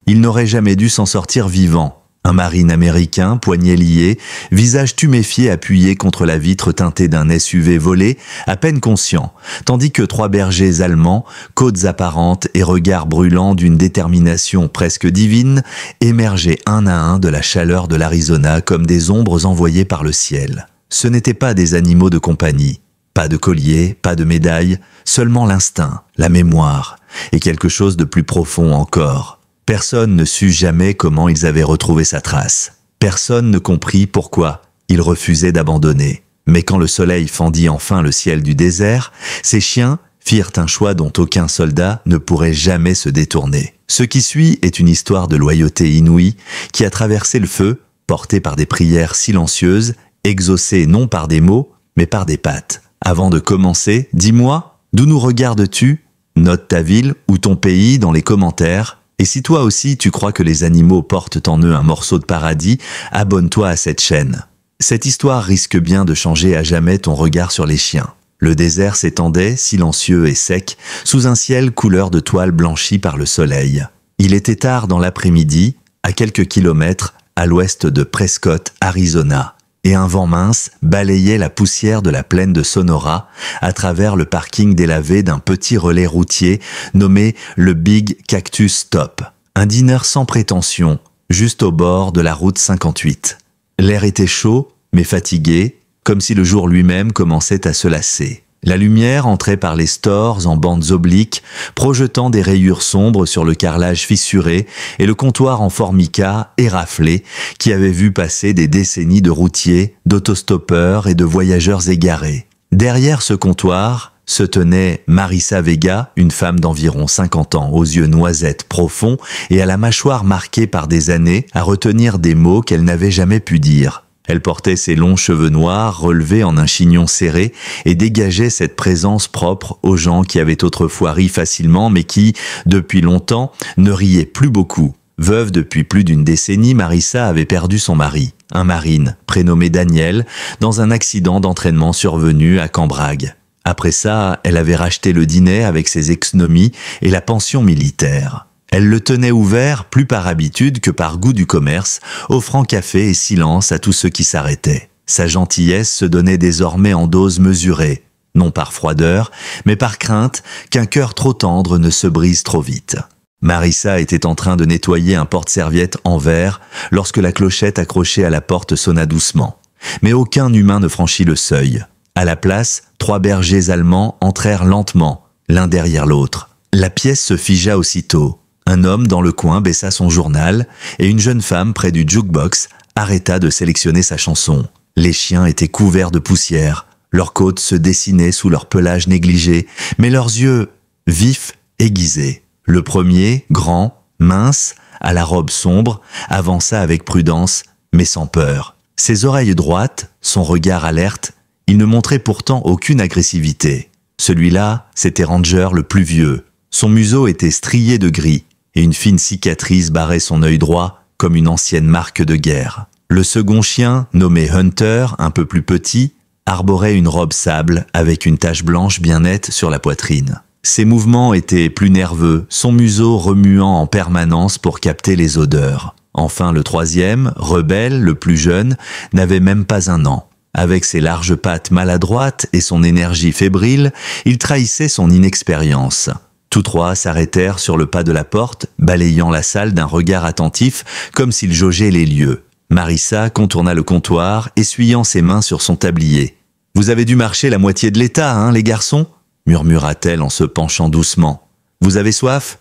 Il n'aurait jamais dû s'en sortir vivant. Un marine américain, poignets liés, visage tuméfié appuyé contre la vitre teintée d'un SUV volé, à peine conscient, tandis que 3 bergers allemands, côtes apparentes et regards brûlants d'une détermination presque divine, émergeaient un à un de la chaleur de l'Arizona comme des ombres envoyées par le ciel. Ce n'étaient pas des animaux de compagnie. Pas de collier, pas de médaille, seulement l'instinct, la mémoire, et quelque chose de plus profond encore. Personne ne sut jamais comment ils avaient retrouvé sa trace. Personne ne comprit pourquoi ils refusaient d'abandonner. Mais quand le soleil fendit enfin le ciel du désert, ces chiens firent un choix dont aucun soldat ne pourrait jamais se détourner. Ce qui suit est une histoire de loyauté inouïe qui a traversé le feu, portée par des prières silencieuses, exaucées non par des mots, mais par des pattes. Avant de commencer, dis-moi, d'où nous regardes-tu? Note ta ville ou ton pays dans les commentaires. Et si toi aussi tu crois que les animaux portent en eux un morceau de paradis, abonne-toi à cette chaîne. Cette histoire risque bien de changer à jamais ton regard sur les chiens. Le désert s'étendait, silencieux et sec, sous un ciel couleur de toile blanchie par le soleil. Il était tard dans l'après-midi, à quelques kilomètres à l'ouest de Prescott, Arizona, et un vent mince balayait la poussière de la plaine de Sonora à travers le parking délavé d'un petit relais routier nommé le Big Cactus Stop. Un diner sans prétention, juste au bord de la route 58. L'air était chaud, mais fatigué, comme si le jour lui-même commençait à se lasser. La lumière entrait par les stores en bandes obliques, projetant des rayures sombres sur le carrelage fissuré et le comptoir en formica éraflé qui avait vu passer des décennies de routiers, d'autostoppeurs et de voyageurs égarés. Derrière ce comptoir se tenait Marissa Vega, une femme d'environ 50 ans, aux yeux noisettes profonds et à la mâchoire marquée par des années à retenir des mots qu'elle n'avait jamais pu dire. Elle portait ses longs cheveux noirs relevés en un chignon serré et dégageait cette présence propre aux gens qui avaient autrefois ri facilement mais qui, depuis longtemps, ne riaient plus beaucoup. Veuve depuis plus d'une décennie, Marissa avait perdu son mari, un marine, prénommé Daniel, dans un accident d'entraînement survenu à Cambrag. Après ça, elle avait racheté le dîner avec ses exnomies et la pension militaire. Elle le tenait ouvert, plus par habitude que par goût du commerce, offrant café et silence à tous ceux qui s'arrêtaient. Sa gentillesse se donnait désormais en doses mesurées, non par froideur, mais par crainte qu'un cœur trop tendre ne se brise trop vite. Marissa était en train de nettoyer un porte-serviette en verre lorsque la clochette accrochée à la porte sonna doucement. Mais aucun humain ne franchit le seuil. À la place, 3 bergers allemands entrèrent lentement, l'un derrière l'autre. La pièce se figea aussitôt. Un homme dans le coin baissa son journal et une jeune femme près du jukebox arrêta de sélectionner sa chanson. Les chiens étaient couverts de poussière, leurs côtes se dessinaient sous leur pelage négligé, mais leurs yeux, vifs, aiguisés. Le premier, grand, mince, à la robe sombre, avança avec prudence, mais sans peur. Ses oreilles droites, son regard alerte, il ne montrait pourtant aucune agressivité. Celui-là, c'était Ranger le plus vieux. Son museau était strié de gris, et une fine cicatrice barrait son œil droit comme une ancienne marque de guerre. Le second chien, nommé Hunter, un peu plus petit, arborait une robe sable avec une tache blanche bien nette sur la poitrine. Ses mouvements étaient plus nerveux, son museau remuant en permanence pour capter les odeurs. Enfin, le troisième, Rebelle, le plus jeune, n'avait même pas 1 an. Avec ses larges pattes maladroites et son énergie fébrile, il trahissait son inexpérience. Tous 3 s'arrêtèrent sur le pas de la porte, balayant la salle d'un regard attentif, comme s'ils jaugeaient les lieux. Marissa contourna le comptoir, essuyant ses mains sur son tablier. « Vous avez dû marcher la moitié de l'état, hein, les garçons ?» murmura-t-elle en se penchant doucement. « Vous avez soif ?»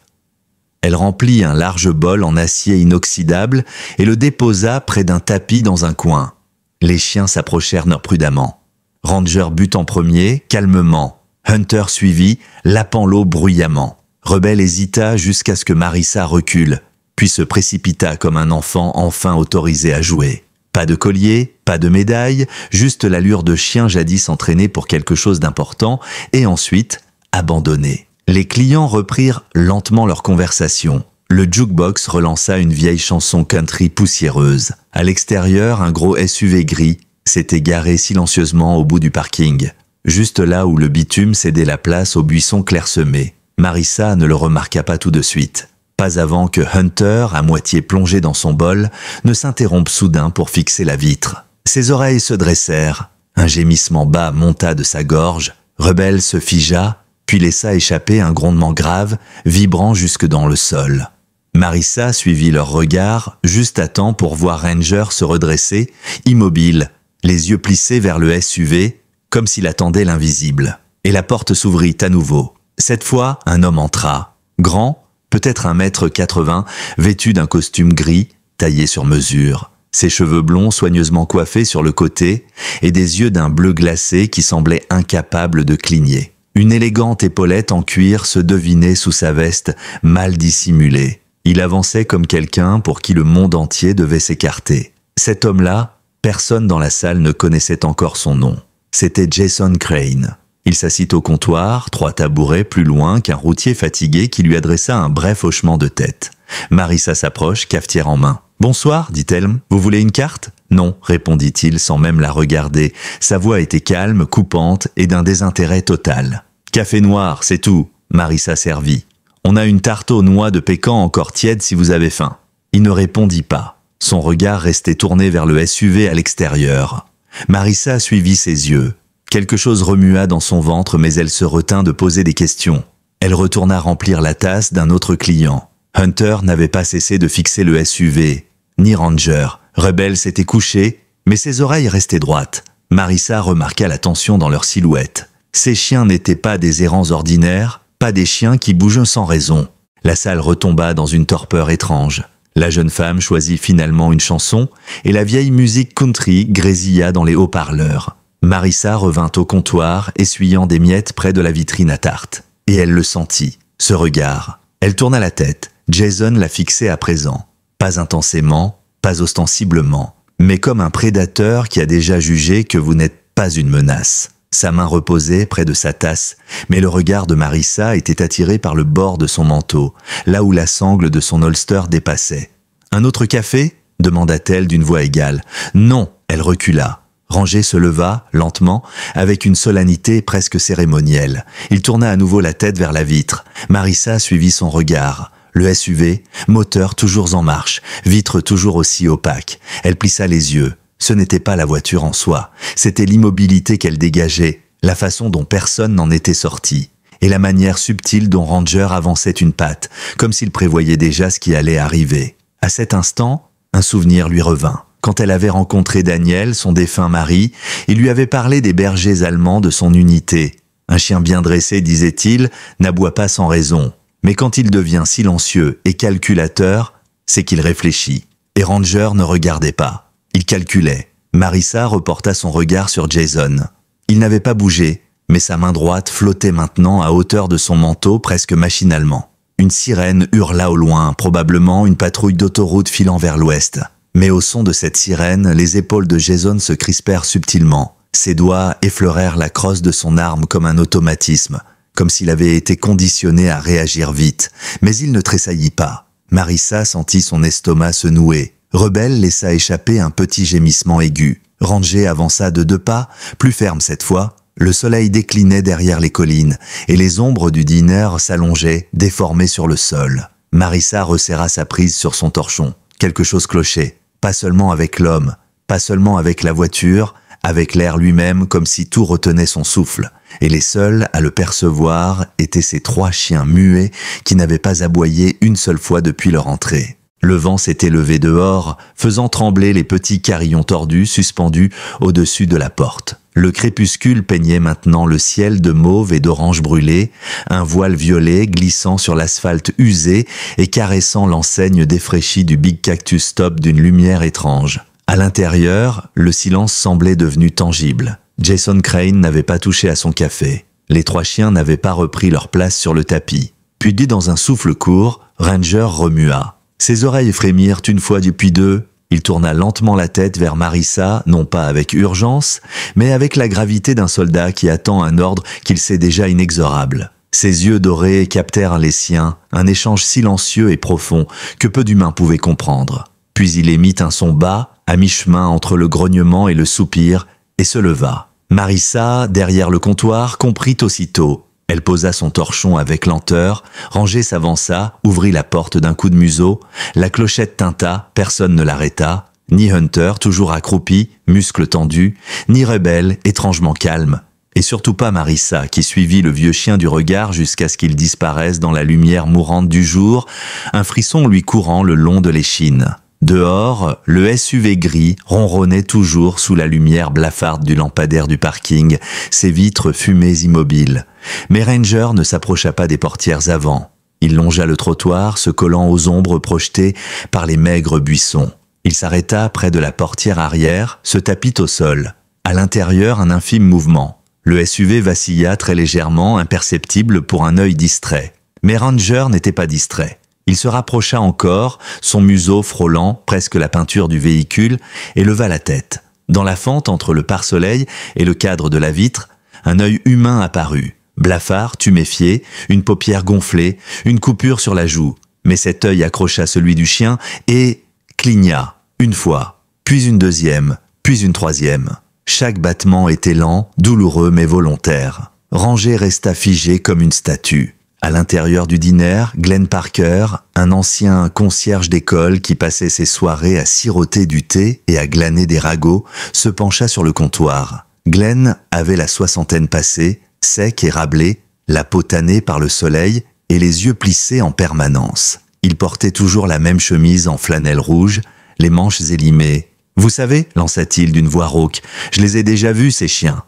Elle remplit un large bol en acier inoxydable et le déposa près d'un tapis dans un coin. Les chiens s'approchèrent prudemment. Ranger but en premier, calmement. Hunter suivit, lapant l'eau bruyamment. Rebelle hésita jusqu'à ce que Marissa recule, puis se précipita comme un enfant enfin autorisé à jouer. Pas de collier, pas de médaille, juste l'allure de chien jadis entraîné pour quelque chose d'important, et ensuite abandonné. Les clients reprirent lentement leur conversation. Le jukebox relança une vieille chanson country poussiéreuse. À l'extérieur, un gros SUV gris s'était garé silencieusement au bout du parking, juste là où le bitume cédait la place aux buissons clairsemés. Marissa ne le remarqua pas tout de suite. Pas avant que Hunter, à moitié plongé dans son bol, ne s'interrompe soudain pour fixer la vitre. Ses oreilles se dressèrent, un gémissement bas monta de sa gorge, Rebelle se figea, puis laissa échapper un grondement grave, vibrant jusque dans le sol. Marissa suivit leur regard, juste à temps pour voir Ranger se redresser, immobile, les yeux plissés vers le SUV, comme s'il attendait l'invisible. Et la porte s'ouvrit à nouveau. Cette fois, un homme entra, grand, peut-être 1,80 m, vêtu d'un costume gris, taillé sur mesure. Ses cheveux blonds soigneusement coiffés sur le côté et des yeux d'un bleu glacé qui semblaient incapables de cligner. Une élégante épaulette en cuir se devinait sous sa veste mal dissimulée. Il avançait comme quelqu'un pour qui le monde entier devait s'écarter. Cet homme-là, personne dans la salle ne connaissait encore son nom. C'était Jason Crane. Il s'assit au comptoir, 3 tabourets plus loin qu'un routier fatigué qui lui adressa un bref hochement de tête. Marissa s'approche, cafetière en main. « Bonsoir, dit-elle. Vous voulez une carte ?»« Non, répondit-il sans même la regarder. Sa voix était calme, coupante et d'un désintérêt total. « Café noir, c'est tout. » Marissa servit. « On a une tarte aux noix de pécan encore tiède si vous avez faim. » Il ne répondit pas. Son regard restait tourné vers le SUV à l'extérieur. Marissa suivit ses yeux. Quelque chose remua dans son ventre, mais elle se retint de poser des questions. Elle retourna remplir la tasse d'un autre client. Hunter n'avait pas cessé de fixer le SUV, ni Ranger. Rebelle s'était couché, mais ses oreilles restaient droites. Marissa remarqua la tension dans leur silhouette. Ces chiens n'étaient pas des errants ordinaires, pas des chiens qui bougent sans raison. La salle retomba dans une torpeur étrange. La jeune femme choisit finalement une chanson, et la vieille musique country grésilla dans les haut-parleurs. Marissa revint au comptoir, essuyant des miettes près de la vitrine à tarte. Et elle le sentit, ce regard. Elle tourna la tête. Jason la fixait à présent. Pas intensément, pas ostensiblement, mais comme un prédateur qui a déjà jugé que vous n'êtes pas une menace. Sa main reposait près de sa tasse, mais le regard de Marissa était attiré par le bord de son manteau, là où la sangle de son holster dépassait. « Un autre café ?» demanda-t-elle d'une voix égale. « Non !» Elle recula. Ranger se leva, lentement, avec une solennité presque cérémonielle. Il tourna à nouveau la tête vers la vitre. Marissa suivit son regard. Le SUV, moteur toujours en marche, vitre toujours aussi opaque. Elle plissa les yeux. Ce n'était pas la voiture en soi, c'était l'immobilité qu'elle dégageait, la façon dont personne n'en était sorti, et la manière subtile dont Ranger avançait une patte, comme s'il prévoyait déjà ce qui allait arriver. À cet instant, un souvenir lui revint. Quand elle avait rencontré Daniel, son défunt mari, il lui avait parlé des bergers allemands de son unité. Un chien bien dressé, disait-il, n'aboie pas sans raison. Mais quand il devient silencieux et calculateur, c'est qu'il réfléchit. Et Ranger ne regardait pas. Il calculait. Marissa reporta son regard sur Jason. Il n'avait pas bougé, mais sa main droite flottait maintenant à hauteur de son manteau presque machinalement. Une sirène hurla au loin, probablement une patrouille d'autoroute filant vers l'ouest. Mais au son de cette sirène, les épaules de Jason se crispèrent subtilement. Ses doigts effleurèrent la crosse de son arme comme un automatisme, comme s'il avait été conditionné à réagir vite. Mais il ne tressaillit pas. Marissa sentit son estomac se nouer. Rebelle laissa échapper un petit gémissement aigu. Ranger avança de 2 pas, plus ferme cette fois. Le soleil déclinait derrière les collines, et les ombres du dîner s'allongeaient, déformées sur le sol. Marissa resserra sa prise sur son torchon. Quelque chose clochait. Pas seulement avec l'homme, pas seulement avec la voiture, avec l'air lui-même comme si tout retenait son souffle. Et les seuls à le percevoir étaient ces 3 chiens muets qui n'avaient pas aboyé une seule fois depuis leur entrée. Le vent s'était levé dehors, faisant trembler les petits carillons tordus suspendus au-dessus de la porte. Le crépuscule peignait maintenant le ciel de mauve et d'orange brûlé, un voile violet glissant sur l'asphalte usé et caressant l'enseigne défraîchie du Big Cactus Top d'une lumière étrange. À l'intérieur, le silence semblait devenu tangible. Jason Crane n'avait pas touché à son café. Les 3 chiens n'avaient pas repris leur place sur le tapis. Puis dit dans un souffle court, Ranger remua. Ses oreilles frémirent une fois puis 2. Il tourna lentement la tête vers Marissa, non pas avec urgence, mais avec la gravité d'un soldat qui attend un ordre qu'il sait déjà inexorable. Ses yeux dorés captèrent les siens, un échange silencieux et profond que peu d'humains pouvaient comprendre. Puis il émit un son bas, à mi-chemin entre le grognement et le soupir, et se leva. Marissa, derrière le comptoir, comprit aussitôt. Elle posa son torchon avec lenteur, Ranger s'avança, ouvrit la porte d'un coup de museau, la clochette tinta, personne ne l'arrêta, ni Hunter, toujours accroupi, muscles tendus, ni Rebel, étrangement calme, et surtout pas Marissa, qui suivit le vieux chien du regard jusqu'à ce qu'il disparaisse dans la lumière mourante du jour, un frisson lui courant le long de l'échine. Dehors, le SUV gris ronronnait toujours sous la lumière blafarde du lampadaire du parking, ses vitres fumées immobiles. Mais Ranger ne s'approcha pas des portières avant. Il longea le trottoir, se collant aux ombres projetées par les maigres buissons. Il s'arrêta près de la portière arrière, se tapit au sol. À l'intérieur, un infime mouvement. Le SUV vacilla très légèrement, imperceptible pour un œil distrait. Mais Ranger n'était pas distrait. Il se rapprocha encore, son museau frôlant presque la peinture du véhicule, et leva la tête. Dans la fente entre le pare-soleil et le cadre de la vitre, un œil humain apparut. Blafard, tuméfié, une paupière gonflée, une coupure sur la joue. Mais cet œil accrocha celui du chien et cligna, une fois, puis une deuxième, puis une troisième. Chaque battement était lent, douloureux mais volontaire. Ranger resta figé comme une statue. À l'intérieur du diner, Glenn Parker, un ancien concierge d'école qui passait ses soirées à siroter du thé et à glaner des ragots, se pencha sur le comptoir. Glenn avait la soixantaine passée, sec et râblé, la peau tannée par le soleil et les yeux plissés en permanence. Il portait toujours la même chemise en flanelle rouge, les manches élimées. « Vous savez, lança-t-il d'une voix rauque, je les ai déjà vus, ces chiens. »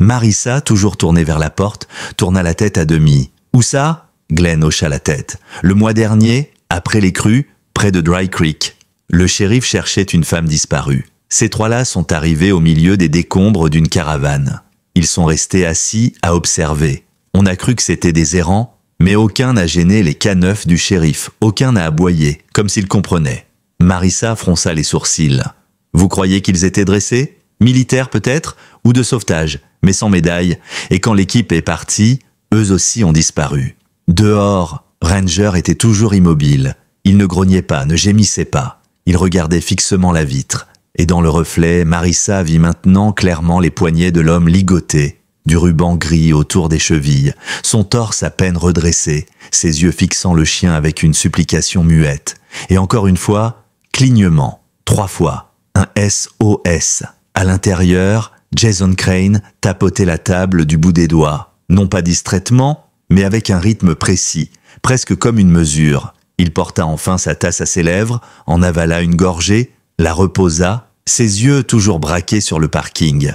Marissa, toujours tournée vers la porte, tourna la tête à demi. « Où ça ?» Glenn hocha la tête. « Le mois dernier, après les crues, près de Dry Creek. » Le shérif cherchait une femme disparue. Ces trois-là sont arrivés au milieu des décombres d'une caravane. Ils sont restés assis à observer. On a cru que c'était des errants, mais aucun n'a gêné les K9 du shérif, aucun n'a aboyé, comme s'il comprenait. Marissa fronça les sourcils. « Vous croyez qu'ils étaient dressés ? Militaires peut-être ? Ou de sauvetage, mais sans médaille. Et quand l'équipe est partie, eux aussi ont disparu. » Dehors, Ranger était toujours immobile. Il ne grognait pas, ne gémissait pas. Il regardait fixement la vitre. Et dans le reflet, Marissa vit maintenant clairement les poignets de l'homme ligoté, du ruban gris autour des chevilles, son torse à peine redressé, ses yeux fixant le chien avec une supplication muette. Et encore une fois, clignement, 3 fois, un SOS. À l'intérieur, Jason Crane tapotait la table du bout des doigts, non pas distraitement, mais avec un rythme précis, presque comme une mesure. Il porta enfin sa tasse à ses lèvres, en avala une gorgée, la reposa, ses yeux toujours braqués sur le parking.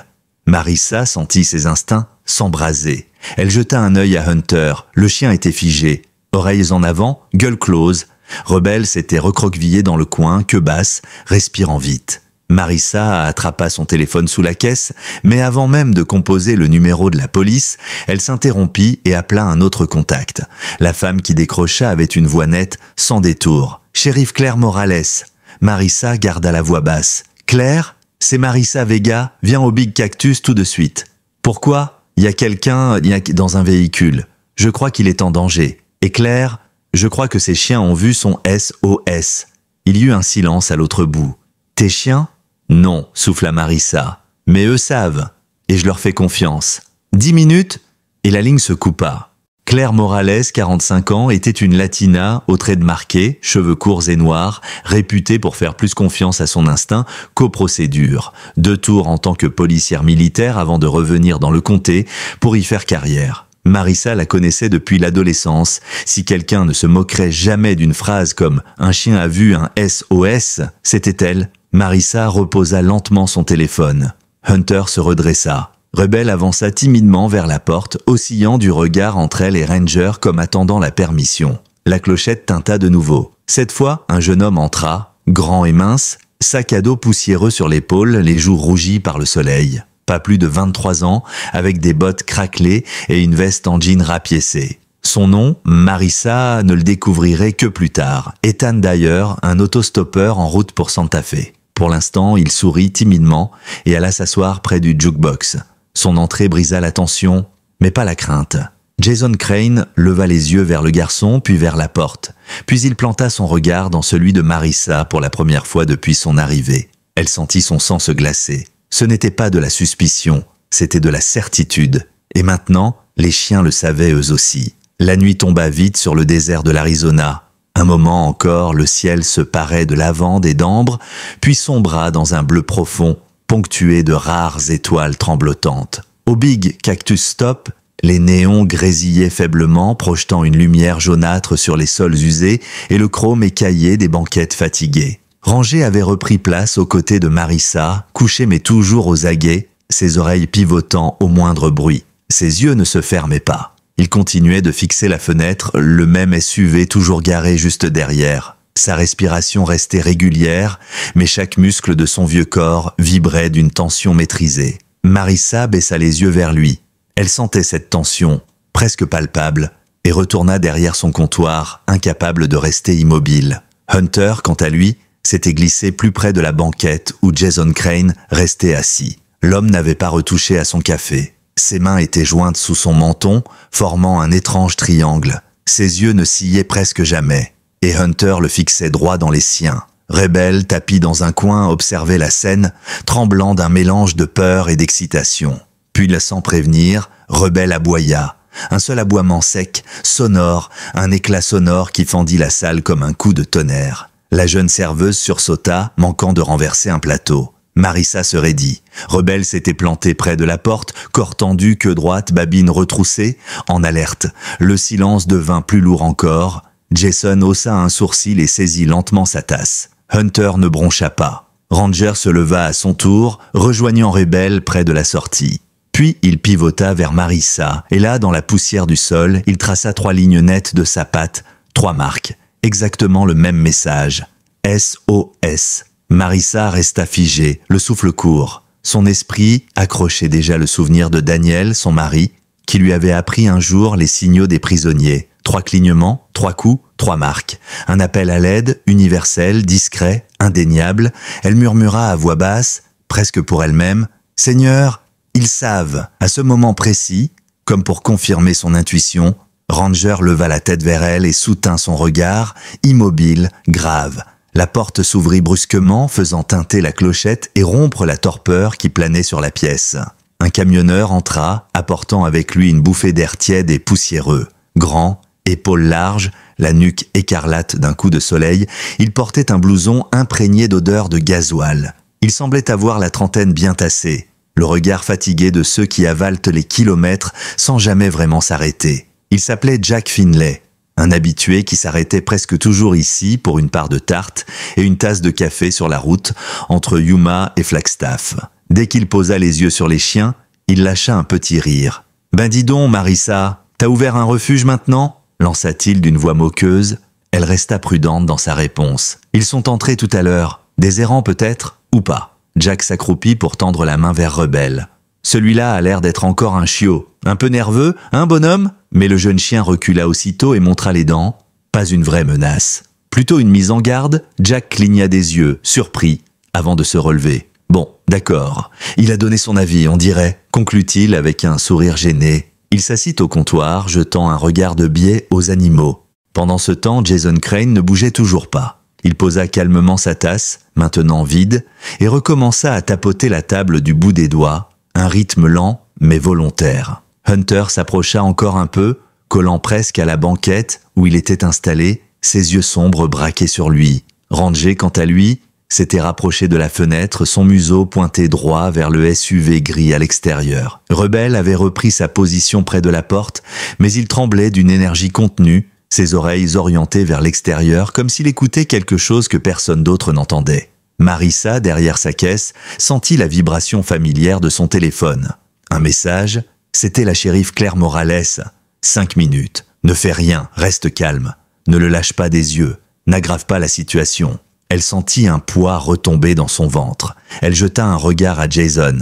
Marissa sentit ses instincts s'embraser. Elle jeta un œil à Hunter, le chien était figé, oreilles en avant, gueule close. Rebel s'était recroquevillé dans le coin, queue basse, respirant vite. Marissa attrapa son téléphone sous la caisse, mais avant même de composer le numéro de la police, elle s'interrompit et appela un autre contact. La femme qui décrocha avait une voix nette, sans détour. « Shérif Claire Morales !» Marissa garda la voix basse. « Claire, c'est Marissa Vega, viens au Big Cactus tout de suite. »« Pourquoi ? Il y a quelqu'un dans un véhicule. Je crois qu'il est en danger. Et Claire, je crois que ces chiens ont vu son SOS. » Il y eut un silence à l'autre bout. « Tes chiens ? » « Non, souffla Marissa. Mais eux savent, et je leur fais confiance. 10 minutes, et la ligne se coupa. Claire Morales, 45 ans, était une latina aux traits de marqués, cheveux courts et noirs, réputée pour faire plus confiance à son instinct qu'aux procédures. 2 tours en tant que policière militaire avant de revenir dans le comté pour y faire carrière. Marissa la connaissait depuis l'adolescence. Si quelqu'un ne se moquerait jamais d'une phrase comme « un chien a vu un SOS », c'était elle. Marissa reposa lentement son téléphone. Hunter se redressa. Rebel avança timidement vers la porte, oscillant du regard entre elle et Ranger comme attendant la permission. La clochette tinta de nouveau. Cette fois, un jeune homme entra, grand et mince, sac à dos poussiéreux sur l'épaule, les joues rougies par le soleil. Pas plus de 23 ans, avec des bottes craquelées et une veste en jean rapiécée. Son nom, Marissa ne le découvrirait que plus tard. Ethan Dyer, un autostoppeur en route pour Santa Fe. Pour l'instant, il sourit timidement et alla s'asseoir près du jukebox. Son entrée brisa la tension, mais pas la crainte. Jason Crane leva les yeux vers le garçon, puis vers la porte. Puis il planta son regard dans celui de Marissa pour la première fois depuis son arrivée. Elle sentit son sang se glacer. Ce n'était pas de la suspicion, c'était de la certitude. Et maintenant, Les chiens le savaient eux aussi. La nuit tomba vite sur le désert de l'Arizona. Un moment encore, le ciel se parait de lavande et d'ambre, puis sombra dans un bleu profond, ponctué de rares étoiles tremblotantes. Au Big Cactus Stop, les néons grésillaient faiblement, projetant une lumière jaunâtre sur les sols usés et le chrome écaillé des banquettes fatiguées. Ranger avait repris place aux côtés de Marissa, couchée mais toujours aux aguets, ses oreilles pivotant au moindre bruit. Ses yeux ne se fermaient pas. Il continuait de fixer la fenêtre, le même SUV toujours garé juste derrière. Sa respiration restait régulière, mais chaque muscle de son vieux corps vibrait d'une tension maîtrisée. Marissa baissa les yeux vers lui. Elle sentait cette tension, presque palpable, et retourna derrière son comptoir, incapable de rester immobile. Hunter, quant à lui, s'était glissé plus près de la banquette où Jason Crane restait assis. L'homme n'avait pas retouché à son café. Ses mains étaient jointes sous son menton, formant un étrange triangle. Ses yeux ne sciaient presque jamais, et Hunter le fixait droit dans les siens. Rebel, tapi dans un coin, observait la scène, tremblant d'un mélange de peur et d'excitation. Puis, sans prévenir, Rebel aboya. Un seul aboiement sec, sonore, un éclat sonore qui fendit la salle comme un coup de tonnerre. La jeune serveuse sursauta, manquant de renverser un plateau. Marissa se raidit. Rebel s'était planté près de la porte, corps tendu, queue droite, babine retroussée, en alerte. Le silence devint plus lourd encore. Jason haussa un sourcil et saisit lentement sa tasse. Hunter ne broncha pas. Ranger se leva à son tour, rejoignant Rebel près de la sortie. Puis il pivota vers Marissa, et là, dans la poussière du sol, il traça 3 lignes nettes de sa patte, 3 marques, exactement le même message. SOS. Marissa resta figée, le souffle court. Son esprit accrochait déjà le souvenir de Daniel, son mari, qui lui avait appris un jour les signaux des prisonniers. 3 clignements, 3 coups, 3 marques. Un appel à l'aide, universel, discret, indéniable. Elle murmura à voix basse, presque pour elle-même, « Seigneur, ils savent !» À ce moment précis, comme pour confirmer son intuition, Ranger leva la tête vers elle et soutint son regard, immobile, grave. La porte s'ouvrit brusquement, faisant tinter la clochette et rompre la torpeur qui planait sur la pièce. Un camionneur entra, apportant avec lui une bouffée d'air tiède et poussiéreux. Grand, épaules larges, la nuque écarlate d'un coup de soleil, il portait un blouson imprégné d'odeur de gasoil. Il semblait avoir la trentaine bien tassée, le regard fatigué de ceux qui avalent les kilomètres sans jamais vraiment s'arrêter. Il s'appelait Jack Finlay. Un habitué qui s'arrêtait presque toujours ici pour une part de tarte et une tasse de café sur la route entre Yuma et Flagstaff. Dès qu'il posa les yeux sur les chiens, il lâcha un petit rire. « Ben dis donc, Marissa, t'as ouvert un refuge maintenant ?» lança-t-il d'une voix moqueuse. Elle resta prudente dans sa réponse. « Ils sont entrés tout à l'heure. Des errants peut-être, ou pas ?» Jack s'accroupit pour tendre la main vers Rebel. Celui-là a l'air d'être encore un chiot. Un peu nerveux, hein, bonhomme ? Mais le jeune chien recula aussitôt et montra les dents. Pas une vraie menace. Plutôt une mise en garde. Jack cligna des yeux, surpris, avant de se relever. Bon, d'accord. Il a donné son avis, on dirait, conclut-il avec un sourire gêné. Il s'assit au comptoir, jetant un regard de biais aux animaux. Pendant ce temps, Jason Crane ne bougeait toujours pas. Il posa calmement sa tasse, maintenant vide, et recommença à tapoter la table du bout des doigts, un rythme lent mais volontaire. Hunter s'approcha encore un peu, collant presque à la banquette où il était installé, ses yeux sombres braqués sur lui. Ranger, quant à lui, s'était rapproché de la fenêtre, son museau pointé droit vers le SUV gris à l'extérieur. Rebel avait repris sa position près de la porte, mais il tremblait d'une énergie contenue, ses oreilles orientées vers l'extérieur comme s'il écoutait quelque chose que personne d'autre n'entendait. Marissa, derrière sa caisse, sentit la vibration familière de son téléphone. Un message, c'était la shérif Claire Morales. 5 minutes. Ne fais rien, reste calme. Ne le lâche pas des yeux. N'aggrave pas la situation. Elle sentit un poids retomber dans son ventre. Elle jeta un regard à Jason.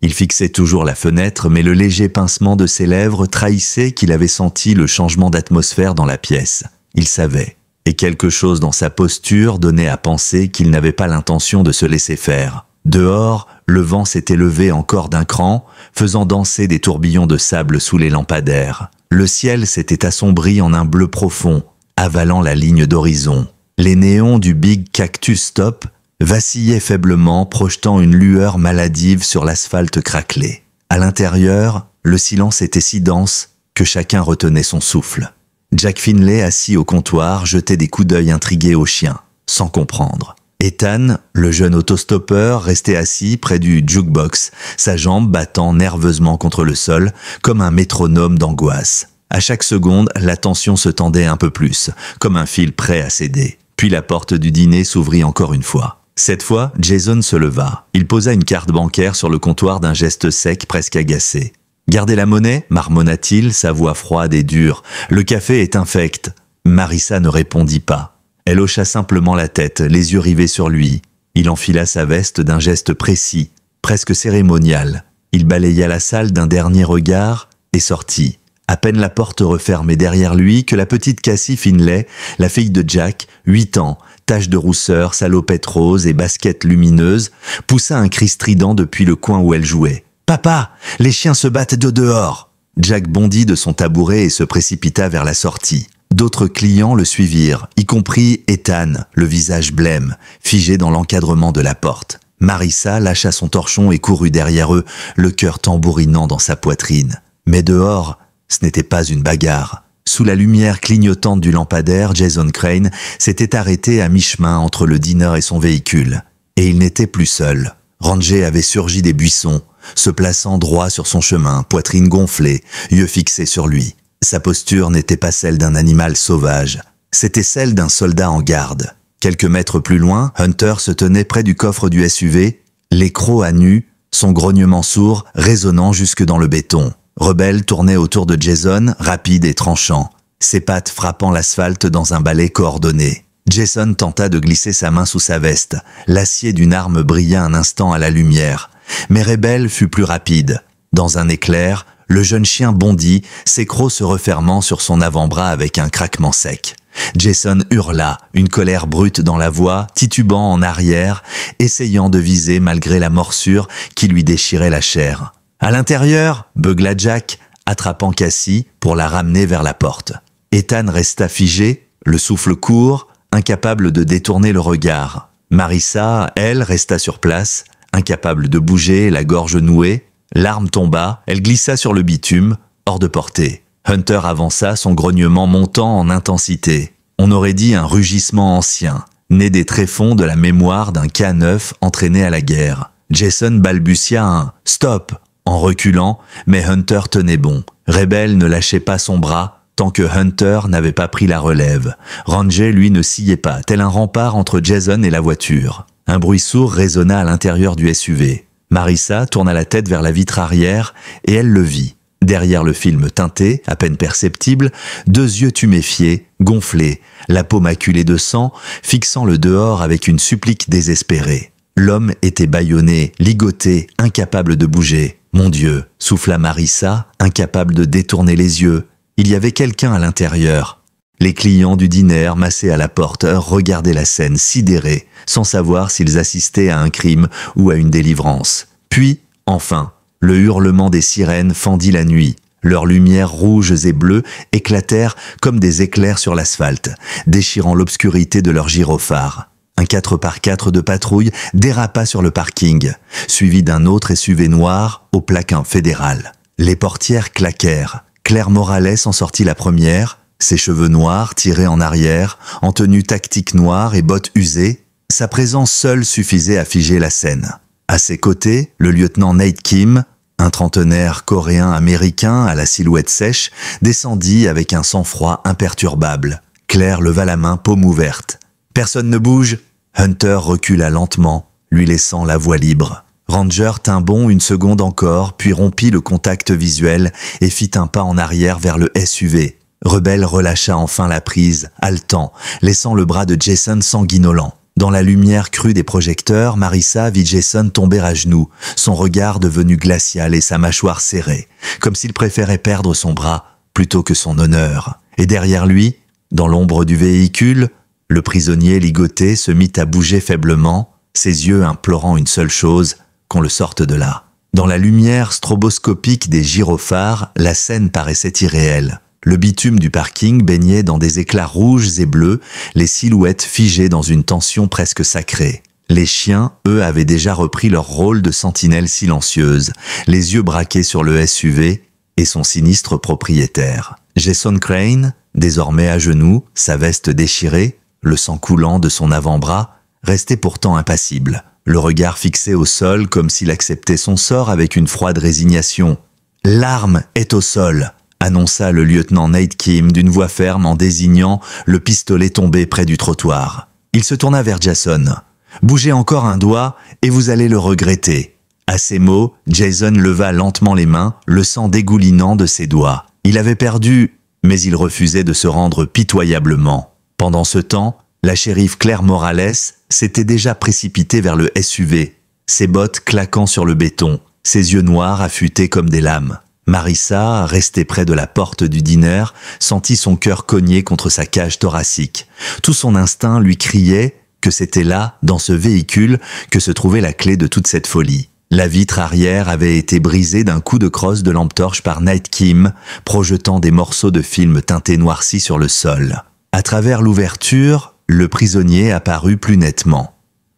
Il fixait toujours la fenêtre, mais le léger pincement de ses lèvres trahissait qu'il avait senti le changement d'atmosphère dans la pièce. Il savait. Et quelque chose dans sa posture donnait à penser qu'il n'avait pas l'intention de se laisser faire. Dehors, le vent s'était levé encore d'un cran, faisant danser des tourbillons de sable sous les lampadaires. Le ciel s'était assombri en un bleu profond, avalant la ligne d'horizon. Les néons du Big Cactus Stop vacillaient faiblement, projetant une lueur maladive sur l'asphalte craquelé. À l'intérieur, le silence était si dense que chacun retenait son souffle. Jack Finlay, assis au comptoir, jetait des coups d'œil intrigués au chien, sans comprendre. Ethan, le jeune autostoppeur, restait assis près du jukebox, sa jambe battant nerveusement contre le sol, comme un métronome d'angoisse. À chaque seconde, la tension se tendait un peu plus, comme un fil prêt à céder. Puis la porte du dîner s'ouvrit encore une fois. Cette fois, Jason se leva. Il posa une carte bancaire sur le comptoir d'un geste sec presque agacé. « Gardez la monnaie » marmonna-t-il, sa voix froide et dure. « Le café est infect. » Marissa ne répondit pas. Elle hocha simplement la tête, les yeux rivés sur lui. Il enfila sa veste d'un geste précis, presque cérémonial. Il balaya la salle d'un dernier regard et sortit. À peine la porte refermée derrière lui que la petite Cassie Finlay, la fille de Jack, 8 ans, tache de rousseur, salopette rose et basket lumineuse, poussa un cri strident depuis le coin où elle jouait. « Papa, les chiens se battent de dehors !» Jack bondit de son tabouret et se précipita vers la sortie. D'autres clients le suivirent, y compris Ethan, le visage blême, figé dans l'encadrement de la porte. Marissa lâcha son torchon et courut derrière eux, le cœur tambourinant dans sa poitrine. Mais dehors, ce n'était pas une bagarre. Sous la lumière clignotante du lampadaire, Jason Crane s'était arrêté à mi-chemin entre le dîner et son véhicule. Et il n'était plus seul. Ranger avait surgi des buissons, se plaçant droit sur son chemin, poitrine gonflée, yeux fixés sur lui. Sa posture n'était pas celle d'un animal sauvage, c'était celle d'un soldat en garde. Quelques mètres plus loin, Hunter se tenait près du coffre du SUV, les crocs à nu, son grognement sourd résonnant jusque dans le béton. Rebelle tournait autour de Jason, rapide et tranchant, ses pattes frappant l'asphalte dans un balai coordonné. Jason tenta de glisser sa main sous sa veste. L'acier d'une arme brilla un instant à la lumière. Mais Rebelle fut plus rapide. Dans un éclair, le jeune chien bondit, ses crocs se refermant sur son avant-bras avec un craquement sec. Jason hurla, une colère brute dans la voix, titubant en arrière, essayant de viser malgré la morsure qui lui déchirait la chair. À l'intérieur, beugla Jack, attrapant Cassie pour la ramener vers la porte. Ethan resta figé, le souffle court, incapable de détourner le regard. Marissa, elle, resta sur place, incapable de bouger, la gorge nouée. L'arme tomba, elle glissa sur le bitume, hors de portée. Hunter avança, son grognement montant en intensité. On aurait dit un rugissement ancien, né des tréfonds de la mémoire d'un K9 entraîné à la guerre. Jason balbutia un « stop » en reculant, mais Hunter tenait bon. Rebelle ne lâchait pas son bras tant que Hunter n'avait pas pris la relève. Ranger, lui, ne sciait pas, tel un rempart entre Jason et la voiture. Un bruit sourd résonna à l'intérieur du SUV. Marissa tourna la tête vers la vitre arrière et elle le vit. Derrière le film teinté, à peine perceptible, 2 yeux tuméfiés, gonflés, la peau maculée de sang, fixant le dehors avec une supplique désespérée. L'homme était bâillonné, ligoté, incapable de bouger. « Mon Dieu !» souffla Marissa, incapable de détourner les yeux. Il y avait quelqu'un à l'intérieur. Les clients du dîner, massés à la porte, regardaient la scène, sidérés, sans savoir s'ils assistaient à un crime ou à une délivrance. Puis, enfin, le hurlement des sirènes fendit la nuit. Leurs lumières rouges et bleues éclatèrent comme des éclairs sur l'asphalte, déchirant l'obscurité de leurs gyrophares. Un 4x4 de patrouille dérapa sur le parking, suivi d'un autre SUV noir au plaquin fédéral. Les portières claquèrent. Claire Morales en sortit la première, ses cheveux noirs tirés en arrière, en tenue tactique noire et bottes usées. Sa présence seule suffisait à figer la scène. À ses côtés, le lieutenant Nate Kim, un trentenaire coréen-américain à la silhouette sèche, descendit avec un sang-froid imperturbable. Claire leva la main, paume ouverte. « Personne ne bouge !» Hunter recula lentement, lui laissant la voie libre. Ranger tint bon une seconde encore, puis rompit le contact visuel et fit un pas en arrière vers le SUV. Rebelle relâcha enfin la prise, haletant, laissant le bras de Jason sanguinolent. Dans la lumière crue des projecteurs, Marissa vit Jason tomber à genoux, son regard devenu glacial et sa mâchoire serrée, comme s'il préférait perdre son bras plutôt que son honneur. Et derrière lui, dans l'ombre du véhicule, le prisonnier ligoté se mit à bouger faiblement, ses yeux implorant une seule chose, qu'on le sorte de là. Dans la lumière stroboscopique des gyrophares, la scène paraissait irréelle. Le bitume du parking baignait dans des éclats rouges et bleus, les silhouettes figées dans une tension presque sacrée. Les chiens, eux, avaient déjà repris leur rôle de sentinelles silencieuses, les yeux braqués sur le SUV, et son sinistre propriétaire. Jason Crane, désormais à genoux, sa veste déchirée, le sang coulant de son avant-bras, restait pourtant impassible, le regard fixé au sol comme s'il acceptait son sort avec une froide résignation. « L'arme est au sol !» annonça le lieutenant Nate Kim d'une voix ferme en désignant le pistolet tombé près du trottoir. Il se tourna vers Jason. « Bougez encore un doigt et vous allez le regretter. » À ces mots, Jason leva lentement les mains, le sang dégoulinant de ses doigts. Il avait perdu, mais il refusait de se rendre pitoyablement. Pendant ce temps, la shérif Claire Morales s'était déjà précipitée vers le SUV, ses bottes claquant sur le béton, ses yeux noirs affûtés comme des lames. Marissa, restée près de la porte du diner, sentit son cœur cogner contre sa cage thoracique. Tout son instinct lui criait que c'était là, dans ce véhicule, que se trouvait la clé de toute cette folie. La vitre arrière avait été brisée d'un coup de crosse de lampe torche par Nate Kim, projetant des morceaux de film teintés noircis sur le sol. À travers l'ouverture, le prisonnier apparut plus nettement.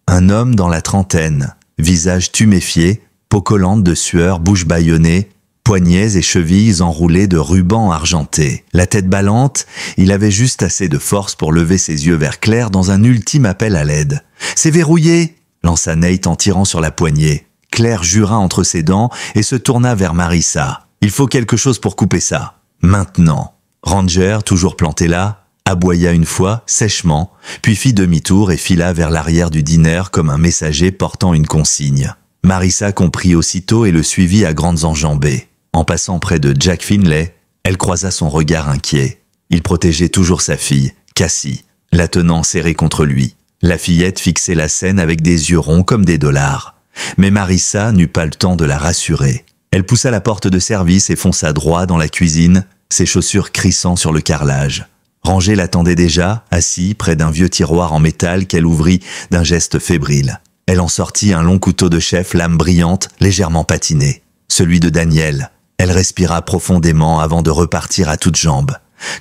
Un homme dans la trentaine, visage tuméfié, peau collante de sueur, bouche bâillonnée, poignets et chevilles enroulés de rubans argentés. La tête ballante, il avait juste assez de force pour lever ses yeux vers Claire dans un ultime appel à l'aide. « C'est verrouillé !» lança Nate en tirant sur la poignée. Claire jura entre ses dents et se tourna vers Marissa. « Il faut quelque chose pour couper ça. Maintenant !» Ranger, toujours planté là, aboya une fois, sèchement, puis fit demi-tour et fila vers l'arrière du diner comme un messager portant une consigne. Marissa comprit aussitôt et le suivit à grandes enjambées. En passant près de Jack Finlay, elle croisa son regard inquiet. Il protégeait toujours sa fille, Cassie, la tenant serrée contre lui. La fillette fixait la scène avec des yeux ronds comme des dollars. Mais Marissa n'eut pas le temps de la rassurer. Elle poussa la porte de service et fonça droit dans la cuisine, ses chaussures crissant sur le carrelage. Ranger l'attendait déjà, assis près d'un vieux tiroir en métal qu'elle ouvrit d'un geste fébrile. Elle en sortit un long couteau de chef, lame brillante, légèrement patinée. Celui de Daniel. Elle respira profondément avant de repartir à toutes jambes.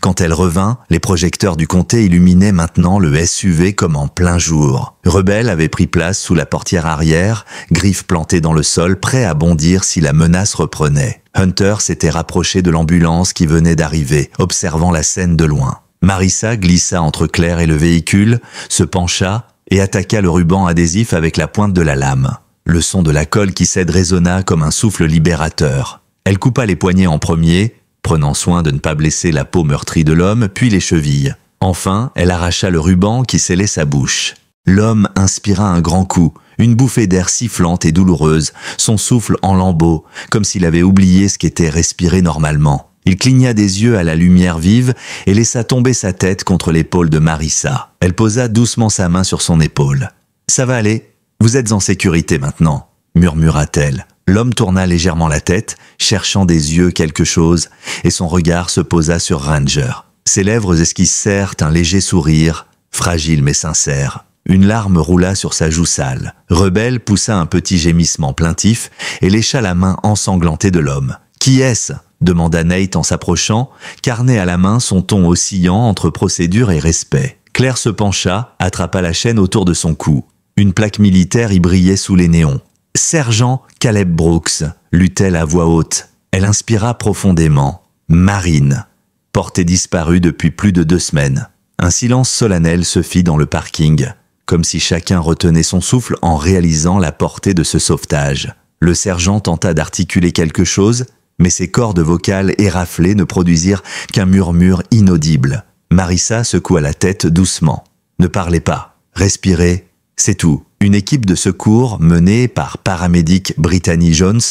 Quand elle revint, les projecteurs du comté illuminaient maintenant le SUV comme en plein jour. Rebelle avait pris place sous la portière arrière, griffes plantées dans le sol, prêt à bondir si la menace reprenait. Hunter s'était rapproché de l'ambulance qui venait d'arriver, observant la scène de loin. Marissa glissa entre Claire et le véhicule, se pencha et attaqua le ruban adhésif avec la pointe de la lame. Le son de la colle qui cède résonna comme un souffle libérateur. Elle coupa les poignets en premier, prenant soin de ne pas blesser la peau meurtrie de l'homme, puis les chevilles. Enfin, elle arracha le ruban qui scellait sa bouche. L'homme inspira un grand coup, une bouffée d'air sifflante et douloureuse, son souffle en lambeaux, comme s'il avait oublié ce qu'était respirer normalement. Il cligna des yeux à la lumière vive et laissa tomber sa tête contre l'épaule de Marissa. Elle posa doucement sa main sur son épaule. « Ça va aller, vous êtes en sécurité maintenant », murmura-t-elle. L'homme tourna légèrement la tête, cherchant des yeux quelque chose, et son regard se posa sur Ranger. Ses lèvres esquissèrent un léger sourire, fragile mais sincère. Une larme roula sur sa joue sale. Rebelle poussa un petit gémissement plaintif et lécha la main ensanglantée de l'homme. « Qui est-ce » demanda Nate en s'approchant, carnet à la main, son ton oscillant entre procédure et respect. Claire se pencha, attrapa la chaîne autour de son cou. Une plaque militaire y brillait sous les néons. « Sergent Caleb Brooks », lut-elle à voix haute. Elle inspira profondément. « Marine », portée disparue depuis plus de 2 semaines. Un silence solennel se fit dans le parking, comme si chacun retenait son souffle en réalisant la portée de ce sauvetage. Le sergent tenta d'articuler quelque chose, mais ses cordes vocales éraflées ne produisirent qu'un murmure inaudible. Marissa secoua la tête doucement. « Ne parlez pas, respirez, c'est tout ». Une équipe de secours menée par paramédic Brittany Jones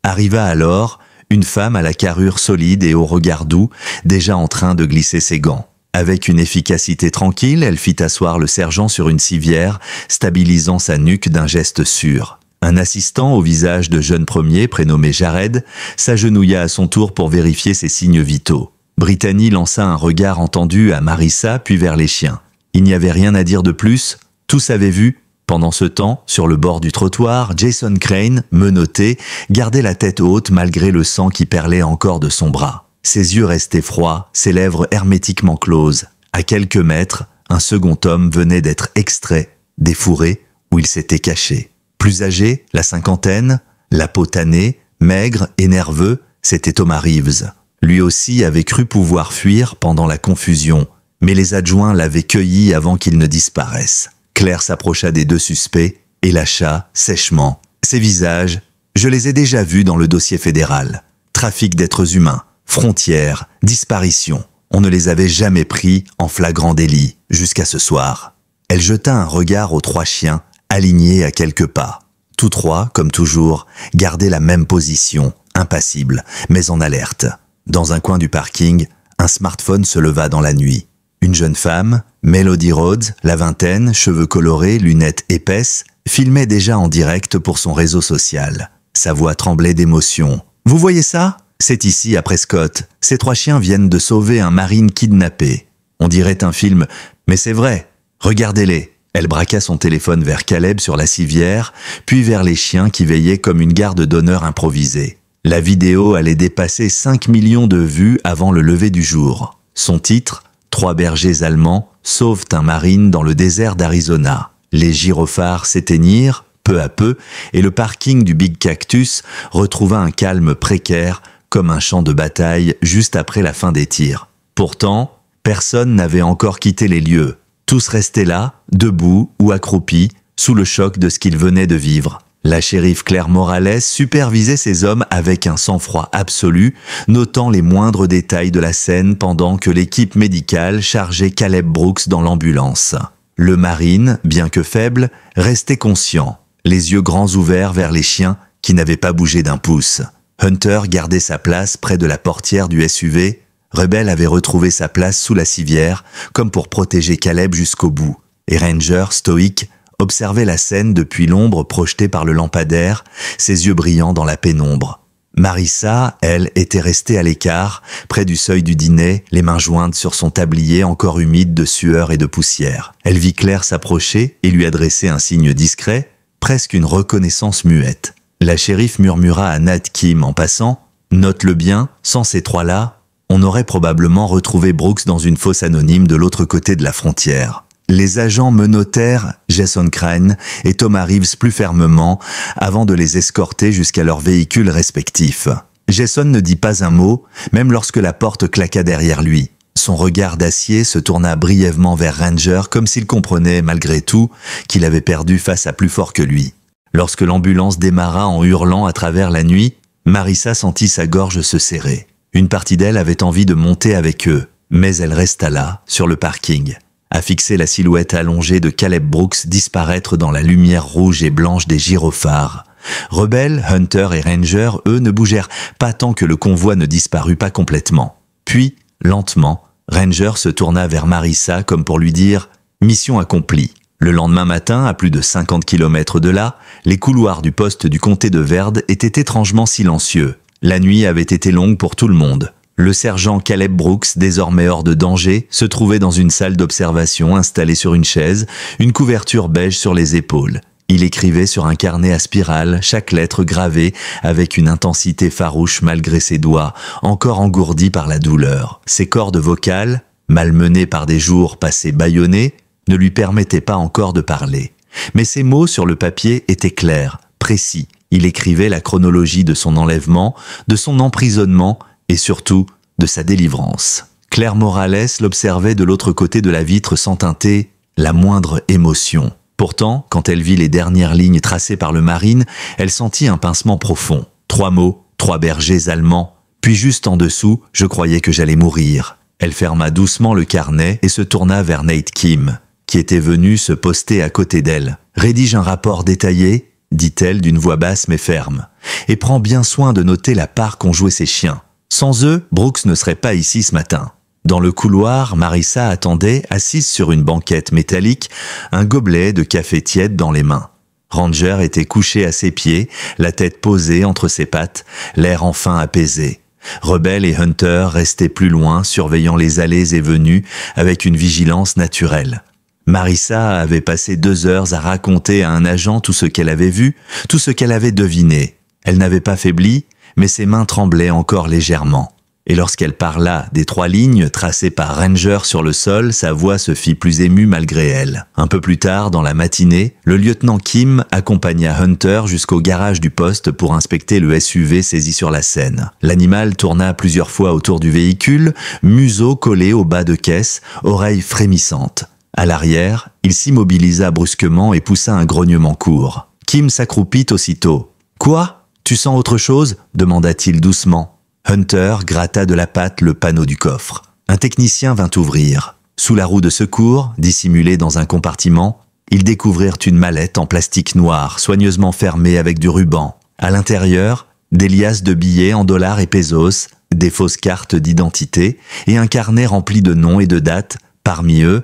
arriva alors, une femme à la carrure solide et au regard doux, déjà en train de glisser ses gants. Avec une efficacité tranquille, elle fit asseoir le sergent sur une civière, stabilisant sa nuque d'un geste sûr. Un assistant au visage de jeune premier, prénommé Jared, s'agenouilla à son tour pour vérifier ses signes vitaux. Brittany lança un regard entendu à Marissa puis vers les chiens. Il n'y avait rien à dire de plus, tous avaient vu. Pendant ce temps, sur le bord du trottoir, Jason Crane, menotté, gardait la tête haute malgré le sang qui perlait encore de son bras. Ses yeux restaient froids, ses lèvres hermétiquement closes. À quelques mètres, un second homme venait d'être extrait, des fourrés où il s'était caché. Plus âgé, la cinquantaine, la peau tannée, maigre et nerveux, C'était Thomas Reeves. Lui aussi avait cru pouvoir fuir pendant la confusion, mais les adjoints l'avaient cueilli avant qu'il ne disparaisse. Claire s'approcha des deux suspects et lâcha, sèchement, ces visages, je les ai déjà vus dans le dossier fédéral. Trafic d'êtres humains, frontières, disparition. On ne les avait jamais pris en flagrant délit, jusqu'à ce soir. Elle jeta un regard aux trois chiens, alignés à quelques pas. Tous trois, comme toujours, gardaient la même position, impassible, mais en alerte. Dans un coin du parking, un smartphone se leva dans la nuit. Une jeune femme, Melody Rhodes, la vingtaine, cheveux colorés, lunettes épaisses, filmait déjà en direct pour son réseau social. Sa voix tremblait d'émotion. « Vous voyez ça ? C'est ici, à Prescott. Ces trois chiens viennent de sauver un marine kidnappé. On dirait un film, mais c'est vrai. Regardez-les. » Elle braqua son téléphone vers Caleb sur la civière, puis vers les chiens qui veillaient comme une garde d'honneur improvisée. La vidéo allait dépasser 5 millions de vues avant le lever du jour. Son titre, « 3 bergers allemands sauvent un marine dans le désert d'Arizona ». Les gyrophares s'éteignirent, peu à peu, et le parking du Big Cactus retrouva un calme précaire, comme un champ de bataille juste après la fin des tirs. Pourtant, personne n'avait encore quitté les lieux. Tous restaient là, debout ou accroupis, sous le choc de ce qu'ils venaient de vivre. La shérif Claire Morales supervisait ces hommes avec un sang-froid absolu, notant les moindres détails de la scène pendant que l'équipe médicale chargeait Caleb Brooks dans l'ambulance. Le marine, bien que faible, restait conscient, les yeux grands ouverts vers les chiens qui n'avaient pas bougé d'un pouce. Hunter gardait sa place près de la portière du SUV. Rebel avait retrouvé sa place sous la civière, comme pour protéger Caleb jusqu'au bout. Et Ranger, stoïque, observait la scène depuis l'ombre projetée par le lampadaire, ses yeux brillants dans la pénombre. Marissa, elle, était restée à l'écart, près du seuil du dîner, les mains jointes sur son tablier encore humide de sueur et de poussière. Elle vit Claire s'approcher et lui adresser un signe discret, presque une reconnaissance muette. La shérif murmura à Nat Kim en passant « Note-le bien, sans ces trois-là, on aurait probablement retrouvé Brooks dans une fosse anonyme de l'autre côté de la frontière. » Les agents menottèrent Jason Crane et Thomas Reeves plus fermement avant de les escorter jusqu'à leurs véhicules respectifs. Jason ne dit pas un mot, même lorsque la porte claqua derrière lui. Son regard d'acier se tourna brièvement vers Ranger comme s'il comprenait, malgré tout, qu'il avait perdu face à plus fort que lui. Lorsque l'ambulance démarra en hurlant à travers la nuit, Marissa sentit sa gorge se serrer. Une partie d'elle avait envie de monter avec eux, mais elle resta là, sur le parking, à fixer la silhouette allongée de Caleb Brooks disparaître dans la lumière rouge et blanche des gyrophares. Rebel, Hunter et Ranger, eux, ne bougèrent pas tant que le convoi ne disparut pas complètement. Puis, lentement, Ranger se tourna vers Marissa comme pour lui dire « Mission accomplie ». Le lendemain matin, à plus de 50 km de là, les couloirs du poste du comté de Verde étaient étrangement silencieux. La nuit avait été longue pour tout le monde. Le sergent Caleb Brooks, désormais hors de danger, se trouvait dans une salle d'observation installée sur une chaise, une couverture beige sur les épaules. Il écrivait sur un carnet à spirale, chaque lettre gravée avec une intensité farouche malgré ses doigts, encore engourdis par la douleur. Ses cordes vocales, malmenées par des jours passés bâillonnés, ne lui permettaient pas encore de parler. Mais ses mots sur le papier étaient clairs, précis. Il écrivait la chronologie de son enlèvement, de son emprisonnement et surtout de sa délivrance. Claire Morales l'observait de l'autre côté de la vitre sans teinter la moindre émotion. Pourtant, quand elle vit les dernières lignes tracées par le marine, elle sentit un pincement profond. 3 mots, 3 bergers allemands. Puis juste en dessous, je croyais que j'allais mourir. Elle ferma doucement le carnet et se tourna vers Nate Kim, qui était venu se poster à côté d'elle. « Rédige un rapport détaillé », dit-elle d'une voix basse mais ferme, « et prends bien soin de noter la part qu'ont joué ces chiens. Sans eux, Brooks ne serait pas ici ce matin. » Dans le couloir, Marissa attendait, assise sur une banquette métallique, un gobelet de café tiède dans les mains. Ranger était couché à ses pieds, la tête posée entre ses pattes, l'air enfin apaisé. Rebel et Hunter restaient plus loin, surveillant les allées et venues avec une vigilance naturelle. Marissa avait passé 2 heures à raconter à un agent tout ce qu'elle avait vu, tout ce qu'elle avait deviné. Elle n'avait pas faibli, mais ses mains tremblaient encore légèrement. Et lorsqu'elle parla des 3 lignes tracées par Ranger sur le sol, sa voix se fit plus émue malgré elle. Un peu plus tard, dans la matinée, le lieutenant Kim accompagna Hunter jusqu'au garage du poste pour inspecter le SUV saisi sur la scène. L'animal tourna plusieurs fois autour du véhicule, museau collé au bas de caisse, oreilles frémissantes. À l'arrière, il s'immobilisa brusquement et poussa un grognement court. Kim s'accroupit aussitôt. « Quoi ? Tu sens autre chose ?» demanda-t-il doucement. Hunter gratta de la patte le panneau du coffre. Un technicien vint ouvrir. Sous la roue de secours, dissimulée dans un compartiment, ils découvrirent une mallette en plastique noir, soigneusement fermée avec du ruban. À l'intérieur, des liasses de billets en dollars et pesos, des fausses cartes d'identité et un carnet rempli de noms et de dates, parmi eux,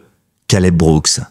Caleb Brooks.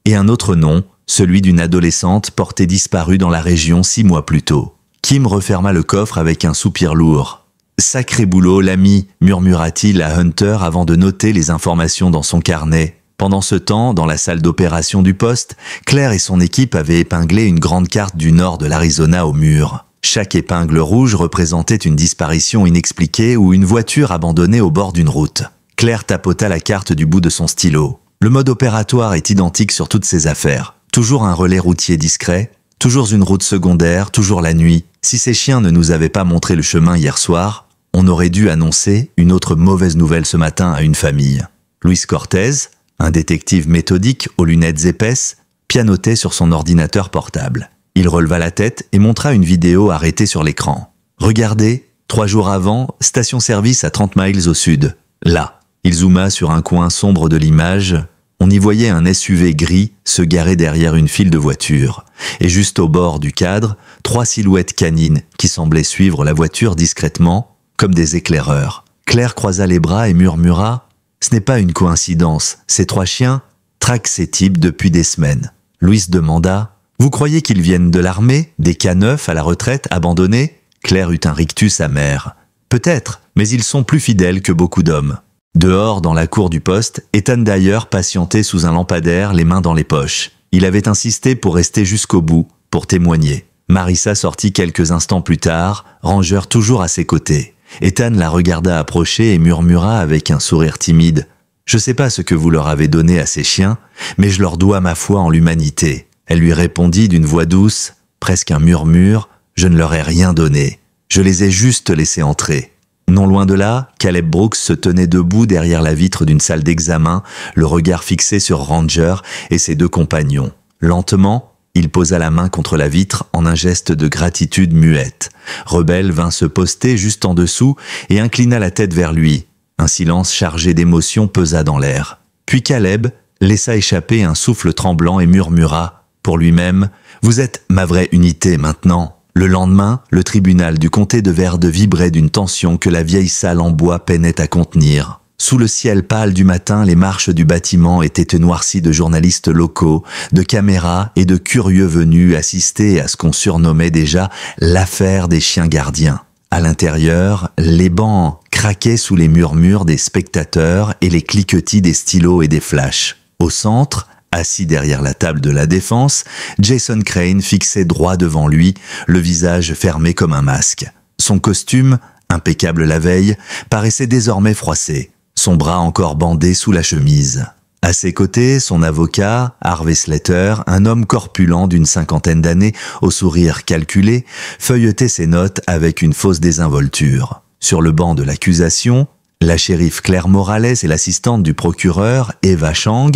Et un autre nom, celui d'une adolescente portée disparue dans la région 6 mois plus tôt. Kim referma le coffre avec un soupir lourd. « Sacré boulot, l'ami » murmura-t-il à Hunter avant de noter les informations dans son carnet. Pendant ce temps, dans la salle d'opération du poste, Claire et son équipe avaient épinglé une grande carte du nord de l'Arizona au mur. Chaque épingle rouge représentait une disparition inexpliquée ou une voiture abandonnée au bord d'une route. Claire tapota la carte du bout de son stylo. Le mode opératoire est identique sur toutes ces affaires. Toujours un relais routier discret, toujours une route secondaire, toujours la nuit. Si ces chiens ne nous avaient pas montré le chemin hier soir, on aurait dû annoncer une autre mauvaise nouvelle ce matin à une famille. Luis Cortez, un détective méthodique aux lunettes épaisses, pianotait sur son ordinateur portable. Il releva la tête et montra une vidéo arrêtée sur l'écran. « Regardez, 3 jours avant, station-service à 30 miles au sud. Là. » Il zooma sur un coin sombre de l'image. On y voyait un SUV gris se garer derrière une file de voitures. Et juste au bord du cadre, 3 silhouettes canines qui semblaient suivre la voiture discrètement, comme des éclaireurs. Claire croisa les bras et murmura « Ce n'est pas une coïncidence, ces 3 chiens traquent ces types depuis des semaines. » Louis demanda « Vous croyez qu'ils viennent de l'armée, des K9 à la retraite, abandonnés ?» Claire eut un rictus amer. « Peut-être, mais ils sont plus fidèles que beaucoup d'hommes. » Dehors, dans la cour du poste, Ethan Dyer patientait sous un lampadaire, les mains dans les poches. Il avait insisté pour rester jusqu'au bout, pour témoigner. Marissa sortit quelques instants plus tard, Ranger toujours à ses côtés. Ethan la regarda approcher et murmura avec un sourire timide. « Je sais pas ce que vous leur avez donné à ces chiens, mais je leur dois ma foi en l'humanité. » Elle lui répondit d'une voix douce, presque un murmure. « Je ne leur ai rien donné. Je les ai juste laissés entrer. » Non loin de là, Caleb Brooks se tenait debout derrière la vitre d'une salle d'examen, le regard fixé sur Ranger et ses 2 compagnons. Lentement, il posa la main contre la vitre en un geste de gratitude muette. Rebelle vint se poster juste en dessous et inclina la tête vers lui. Un silence chargé d'émotion pesa dans l'air. Puis Caleb laissa échapper un souffle tremblant et murmura, pour lui-même, « Vous êtes ma vraie unité maintenant. » Le lendemain, le tribunal du comté de Verde vibrait d'une tension que la vieille salle en bois peinait à contenir. Sous le ciel pâle du matin, les marches du bâtiment étaient noircies de journalistes locaux, de caméras et de curieux venus assister à ce qu'on surnommait déjà l'affaire des chiens gardiens. À l'intérieur, les bancs craquaient sous les murmures des spectateurs et les cliquetis des stylos et des flashs. Au centre, assis derrière la table de la défense, Jason Crane fixait droit devant lui, le visage fermé comme un masque. Son costume, impeccable la veille, paraissait désormais froissé, son bras encore bandé sous la chemise. À ses côtés, son avocat, Harvey Slater, un homme corpulent d'une 50aine d'années, au sourire calculé, feuilletait ses notes avec une fausse désinvolture. Sur le banc de l'accusation, la shérif Claire Morales et l'assistante du procureur, Eva Chang,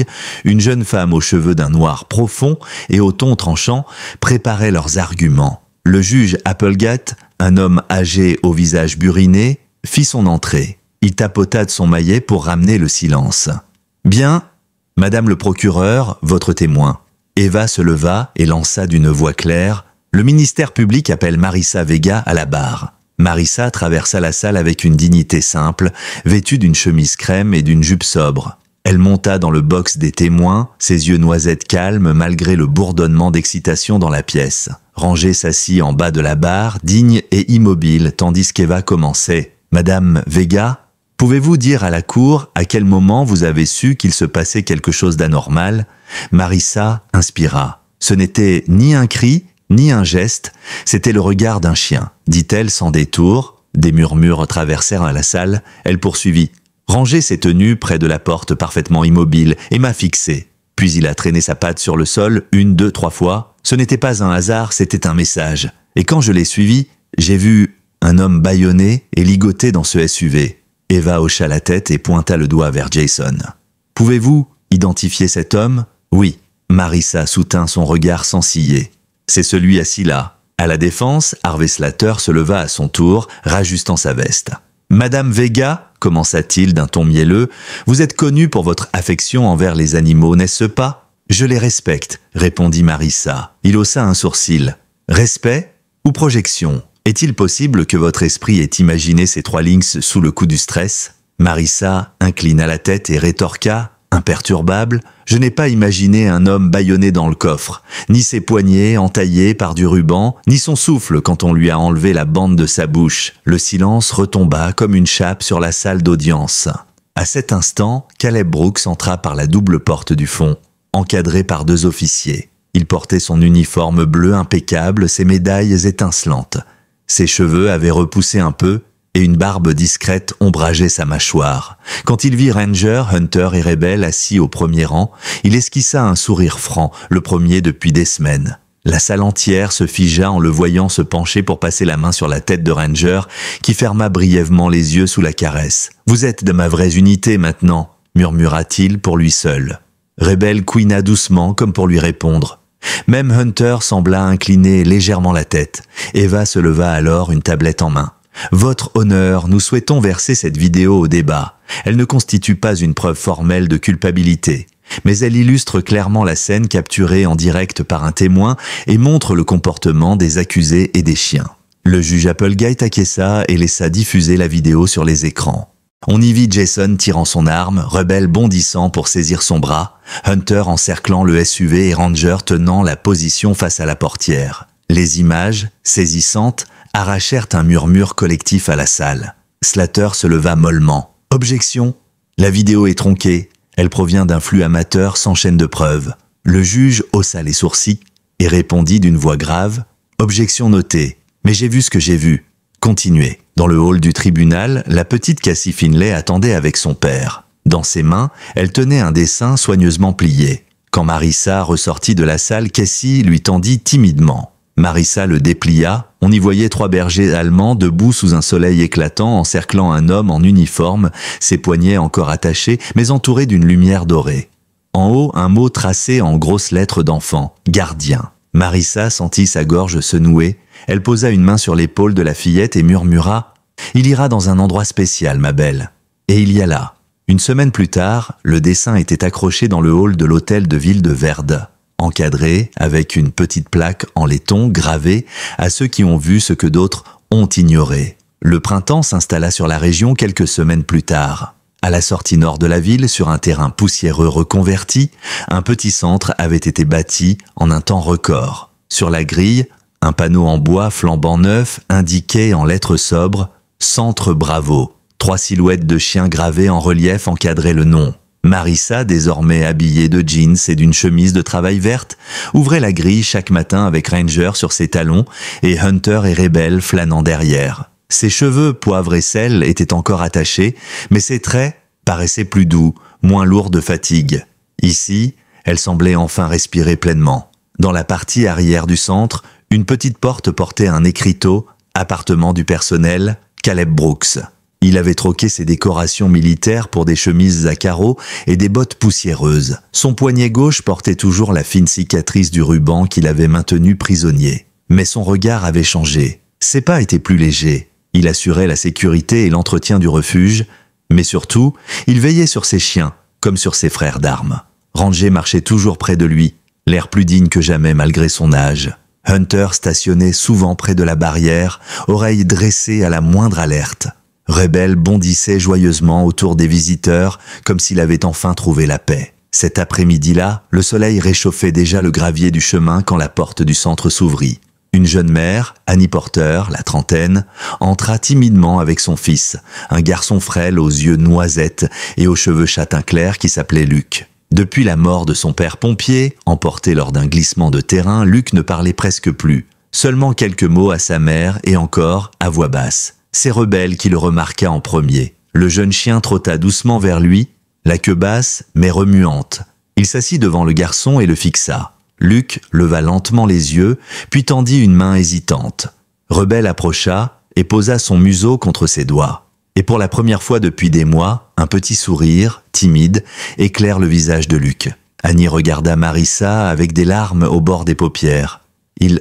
une jeune femme aux cheveux d'un noir profond et au ton tranchant, préparaient leurs arguments. Le juge Applegate, un homme âgé au visage buriné, fit son entrée. Il tapota de son maillet pour ramener le silence. « Bien, Madame le procureur, votre témoin. » Eva se leva et lança d'une voix claire « Le ministère public appelle Marissa Vega à la barre. » Marissa traversa la salle avec une dignité simple, vêtue d'une chemise crème et d'une jupe sobre. Elle monta dans le box des témoins, ses yeux noisettes calmes malgré le bourdonnement d'excitation dans la pièce. Ranger s'assit en bas de la barre, digne et immobile, tandis qu'Eva commençait. « Madame Vega, pouvez-vous dire à la cour à quel moment vous avez su qu'il se passait quelque chose d'anormal ?» Marissa inspira. Ce n'était ni un cri, ni un geste, c'était le regard d'un chien, dit-elle sans détour. Des murmures traversèrent la salle, elle poursuivit. Rangez ses tenues près de la porte parfaitement immobile et m'a fixé. Puis il a traîné sa patte sur le sol 1, 2, 3 fois. Ce n'était pas un hasard, c'était un message. Et quand je l'ai suivi, j'ai vu un homme bâillonné et ligoté dans ce SUV. Eva hocha la tête et pointa le doigt vers Jason. Pouvez-vous identifier cet homme? Oui. Marissa soutint son regard sans ciller. C'est celui assis là. À la défense, Harvey Slater se leva à son tour, rajustant sa veste. Madame Vega, commença-t-il d'un ton mielleux, vous êtes connue pour votre affection envers les animaux, n'est-ce pas? Je les respecte, répondit Marissa. Il haussa un sourcil. Respect ou projection? Est-il possible que votre esprit ait imaginé ces 3 lynx sous le coup du stress? Marissa inclina la tête et rétorqua, imperturbable, je n'ai pas imaginé un homme bâillonné dans le coffre, ni ses poignets entaillés par du ruban, ni son souffle quand on lui a enlevé la bande de sa bouche. Le silence retomba comme une chape sur la salle d'audience. À cet instant, Caleb Brooks entra par la double porte du fond, encadré par 2 officiers. Il portait son uniforme bleu impeccable, ses médailles étincelantes. Ses cheveux avaient repoussé un peu, et une barbe discrète ombrageait sa mâchoire. Quand il vit Ranger, Hunter et Rebel assis au premier rang, il esquissa un sourire franc, le premier depuis des semaines. La salle entière se figea en le voyant se pencher pour passer la main sur la tête de Ranger, qui ferma brièvement les yeux sous la caresse. « Vous êtes de ma vraie unité maintenant », murmura-t-il pour lui seul. Rebel couina doucement comme pour lui répondre. Même Hunter sembla incliner légèrement la tête. Eva se leva alors, une tablette en main. Votre honneur, nous souhaitons verser cette vidéo au débat. Elle ne constitue pas une preuve formelle de culpabilité, mais elle illustre clairement la scène capturée en direct par un témoin et montre le comportement des accusés et des chiens. Le juge Applegate acquiesça et laissa diffuser la vidéo sur les écrans. On y vit Jason tirant son arme, Rebel bondissant pour saisir son bras, Hunter encerclant le SUV et Ranger tenant la position face à la portière. Les images, saisissantes, arrachèrent un murmure collectif à la salle. Slater se leva mollement. « Objection. La vidéo est tronquée. Elle provient d'un flux amateur sans chaîne de preuves. » Le juge haussa les sourcils et répondit d'une voix grave. « Objection notée. Mais j'ai vu ce que j'ai vu. Continuez. » Dans le hall du tribunal, la petite Cassie Finlay attendait avec son père. Dans ses mains, elle tenait un dessin soigneusement plié. Quand Marissa ressortit de la salle, Cassie lui tendit timidement. Marissa le déplia, on y voyait 3 bergers allemands debout sous un soleil éclatant encerclant un homme en uniforme, ses poignets encore attachés mais entourés d'une lumière dorée. En haut, un mot tracé en grosses lettres d'enfant, « Gardien ». Marissa sentit sa gorge se nouer, elle posa une main sur l'épaule de la fillette et murmura « Il ira dans un endroit spécial, ma belle ». Et il y alla. Une semaine plus tard, le dessin était accroché dans le hall de l'hôtel de ville de Verde. Encadré avec une petite plaque en laiton gravée à ceux qui ont vu ce que d'autres ont ignoré. Le printemps s'installa sur la région quelques semaines plus tard. À la sortie nord de la ville, sur un terrain poussiéreux reconverti, un petit centre avait été bâti en un temps record. Sur la grille, un panneau en bois flambant neuf indiquait en lettres sobres « Centre Bravo ». 3 silhouettes de chiens gravées en relief encadraient le nom. Marissa, désormais habillée de jeans et d'une chemise de travail verte, ouvrait la grille chaque matin avec Ranger sur ses talons et Hunter et Rebel flânant derrière. Ses cheveux poivre et sel étaient encore attachés, mais ses traits paraissaient plus doux, moins lourds de fatigue. Ici, elle semblait enfin respirer pleinement. Dans la partie arrière du centre, une petite porte portait un écriteau « Appartement du personnel, Caleb Brooks ». Il avait troqué ses décorations militaires pour des chemises à carreaux et des bottes poussiéreuses. Son poignet gauche portait toujours la fine cicatrice du ruban qui l'avait maintenu prisonnier. Mais son regard avait changé. Ses pas étaient plus légers. Il assurait la sécurité et l'entretien du refuge, mais surtout, il veillait sur ses chiens, comme sur ses frères d'armes. Ranger marchait toujours près de lui, l'air plus digne que jamais malgré son âge. Hunter stationnait souvent près de la barrière, oreilles dressées à la moindre alerte. Rebel bondissait joyeusement autour des visiteurs, comme s'il avait enfin trouvé la paix. Cet après-midi-là, le soleil réchauffait déjà le gravier du chemin quand la porte du centre s'ouvrit. Une jeune mère, Annie Porter, la trentaine, entra timidement avec son fils, un garçon frêle aux yeux noisettes et aux cheveux châtain clair qui s'appelait Luc. Depuis la mort de son père pompier, emporté lors d'un glissement de terrain, Luc ne parlait presque plus. Seulement quelques mots à sa mère et encore à voix basse. « c'est Rebelle qui le remarqua en premier. Le jeune chien trotta doucement vers lui, la queue basse mais remuante. Il s'assit devant le garçon et le fixa. Luke leva lentement les yeux, puis tendit une main hésitante. Rebelle approcha et posa son museau contre ses doigts. Et pour la première fois depuis des mois, un petit sourire, timide, éclaire le visage de Luke. Annie regarda Marissa avec des larmes au bord des paupières. « Il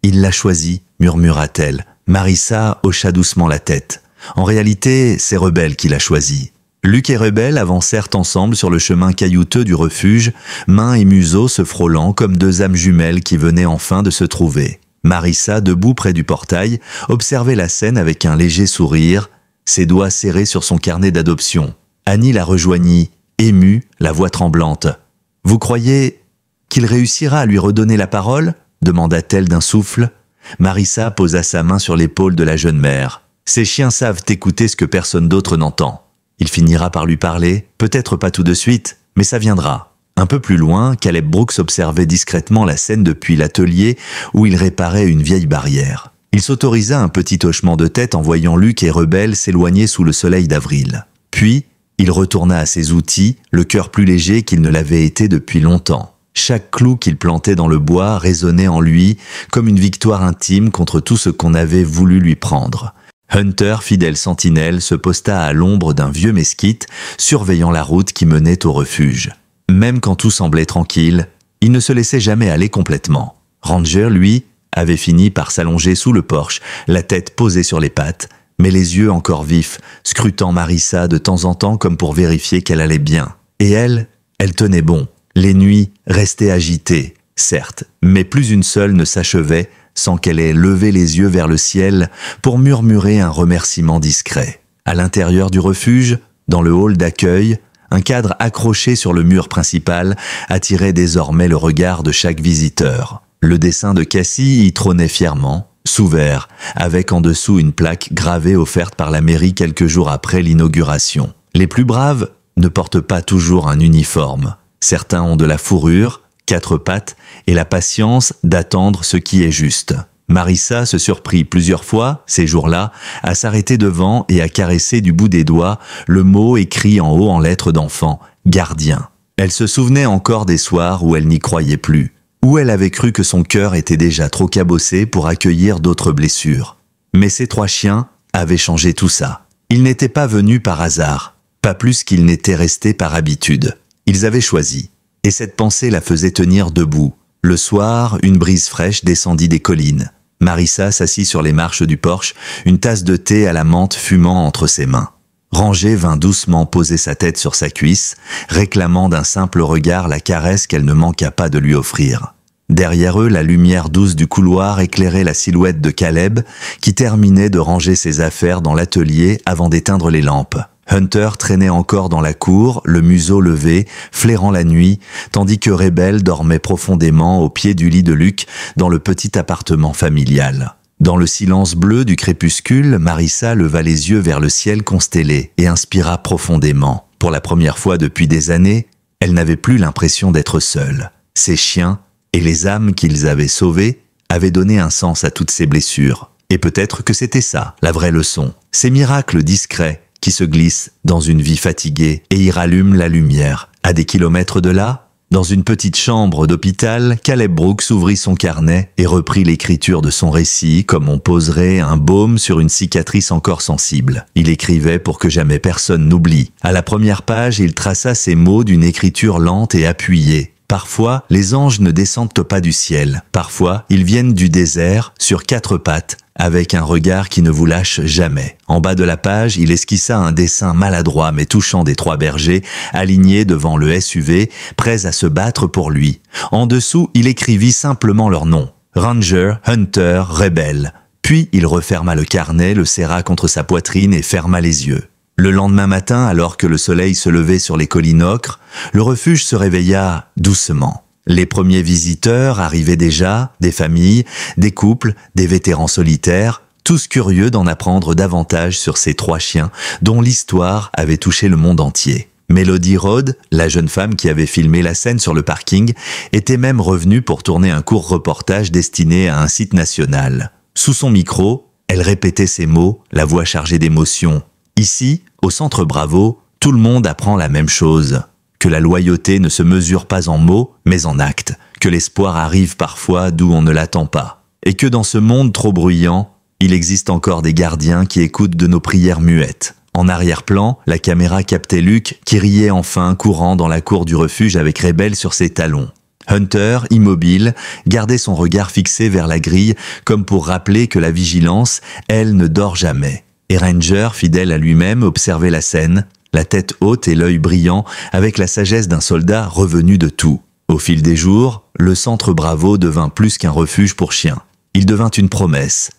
l'a choisi », murmura-t-elle. Marissa hocha doucement la tête. En réalité, c'est Rebelle qui l'a choisi. Luke et Rebelle avancèrent ensemble sur le chemin caillouteux du refuge, mains et museaux se frôlant comme deux âmes jumelles qui venaient enfin de se trouver. Marissa, debout près du portail, observait la scène avec un léger sourire, ses doigts serrés sur son carnet d'adoption. Annie la rejoignit, émue, la voix tremblante. « Vous croyez qu'il réussira à lui redonner la parole ?» demanda-t-elle d'un souffle. Marissa posa sa main sur l'épaule de la jeune mère. « Ces chiens savent écouter ce que personne d'autre n'entend. Il finira par lui parler, peut-être pas tout de suite, mais ça viendra. » Un peu plus loin, Caleb Brooks observait discrètement la scène depuis l'atelier où il réparait une vieille barrière. Il s'autorisa un petit hochement de tête en voyant Luke et Rebelle s'éloigner sous le soleil d'avril. Puis, il retourna à ses outils, le cœur plus léger qu'il ne l'avait été depuis longtemps. Chaque clou qu'il plantait dans le bois résonnait en lui comme une victoire intime contre tout ce qu'on avait voulu lui prendre. Hunter, fidèle sentinelle, se posta à l'ombre d'un vieux mesquite, surveillant la route qui menait au refuge. Même quand tout semblait tranquille, il ne se laissait jamais aller complètement. Ranger, lui, avait fini par s'allonger sous le porche, la tête posée sur les pattes, mais les yeux encore vifs, scrutant Marissa de temps en temps comme pour vérifier qu'elle allait bien. Et elle tenait bon. Les nuits restaient agitées, certes, mais plus une seule ne s'achevait sans qu'elle ait levé les yeux vers le ciel pour murmurer un remerciement discret. À l'intérieur du refuge, dans le hall d'accueil, un cadre accroché sur le mur principal attirait désormais le regard de chaque visiteur. Le dessin de Cassie y trônait fièrement, sous verre, avec en dessous une plaque gravée offerte par la mairie quelques jours après l'inauguration. Les plus braves ne portent pas toujours un uniforme. Certains ont de la fourrure, 4 pattes et la patience d'attendre ce qui est juste. Marissa se surprit plusieurs fois, ces jours-là, à s'arrêter devant et à caresser du bout des doigts le mot écrit en haut en lettres d'enfant, « Gardien ». Elle se souvenait encore des soirs où elle n'y croyait plus, où elle avait cru que son cœur était déjà trop cabossé pour accueillir d'autres blessures. Mais ces 3 chiens avaient changé tout ça. Ils n'étaient pas venus par hasard, pas plus qu'ils n'étaient restés par habitude. Ils avaient choisi, et cette pensée la faisait tenir debout. Le soir, une brise fraîche descendit des collines. Marissa s'assit sur les marches du porche, une tasse de thé à la menthe fumant entre ses mains. Ranger vint doucement poser sa tête sur sa cuisse, réclamant d'un simple regard la caresse qu'elle ne manqua pas de lui offrir. Derrière eux, la lumière douce du couloir éclairait la silhouette de Caleb, qui terminait de ranger ses affaires dans l'atelier avant d'éteindre les lampes. Hunter traînait encore dans la cour, le museau levé, flairant la nuit, tandis que Rebelle dormait profondément au pied du lit de Luke dans le petit appartement familial. Dans le silence bleu du crépuscule, Marissa leva les yeux vers le ciel constellé et inspira profondément. Pour la première fois depuis des années, elle n'avait plus l'impression d'être seule. Ses chiens et les âmes qu'ils avaient sauvées avaient donné un sens à toutes ces blessures. Et peut-être que c'était ça, la vraie leçon. Ces miracles discrets qui se glisse dans une vie fatiguée et y rallume la lumière. À des kilomètres de là, dans une petite chambre d'hôpital, Caleb Brooks ouvrit son carnet et reprit l'écriture de son récit comme on poserait un baume sur une cicatrice encore sensible. Il écrivait pour que jamais personne n'oublie. À la première page, il traça ces mots d'une écriture lente et appuyée. Parfois, les anges ne descendent pas du ciel. Parfois, ils viennent du désert, sur 4 pattes, avec un regard qui ne vous lâche jamais. En bas de la page, il esquissa un dessin maladroit mais touchant des 3 bergers, alignés devant le SUV, prêts à se battre pour lui. En dessous, il écrivit simplement leur nom. Ranger, Hunter, Rebelle. Puis, il referma le carnet, le serra contre sa poitrine et ferma les yeux. Le lendemain matin, alors que le soleil se levait sur les collines ocres, le refuge se réveilla doucement. Les premiers visiteurs arrivaient déjà, des familles, des couples, des vétérans solitaires, tous curieux d'en apprendre davantage sur ces 3 chiens dont l'histoire avait touché le monde entier. Melody Rhodes, la jeune femme qui avait filmé la scène sur le parking, était même revenue pour tourner un court reportage destiné à un site national. Sous son micro, Elle répétait ces mots, la voix chargée d'émotion. Ici, au Centre Bravo, tout le monde apprend la même chose. Que la loyauté ne se mesure pas en mots, mais en actes. Que l'espoir arrive parfois d'où on ne l'attend pas. Et que dans ce monde trop bruyant, il existe encore des gardiens qui écoutent de nos prières muettes. En arrière-plan, la caméra captait Luke qui riait enfin courant dans la cour du refuge avec Rebel sur ses talons. Hunter, immobile, gardait son regard fixé vers la grille comme pour rappeler que la vigilance, elle, ne dort jamais. Et Ranger, fidèle à lui-même, observait la scène, la tête haute et l'œil brillant, avec la sagesse d'un soldat revenu de tout. Au fil des jours, le Centre Bravo devint plus qu'un refuge pour chiens. Il devint une promesse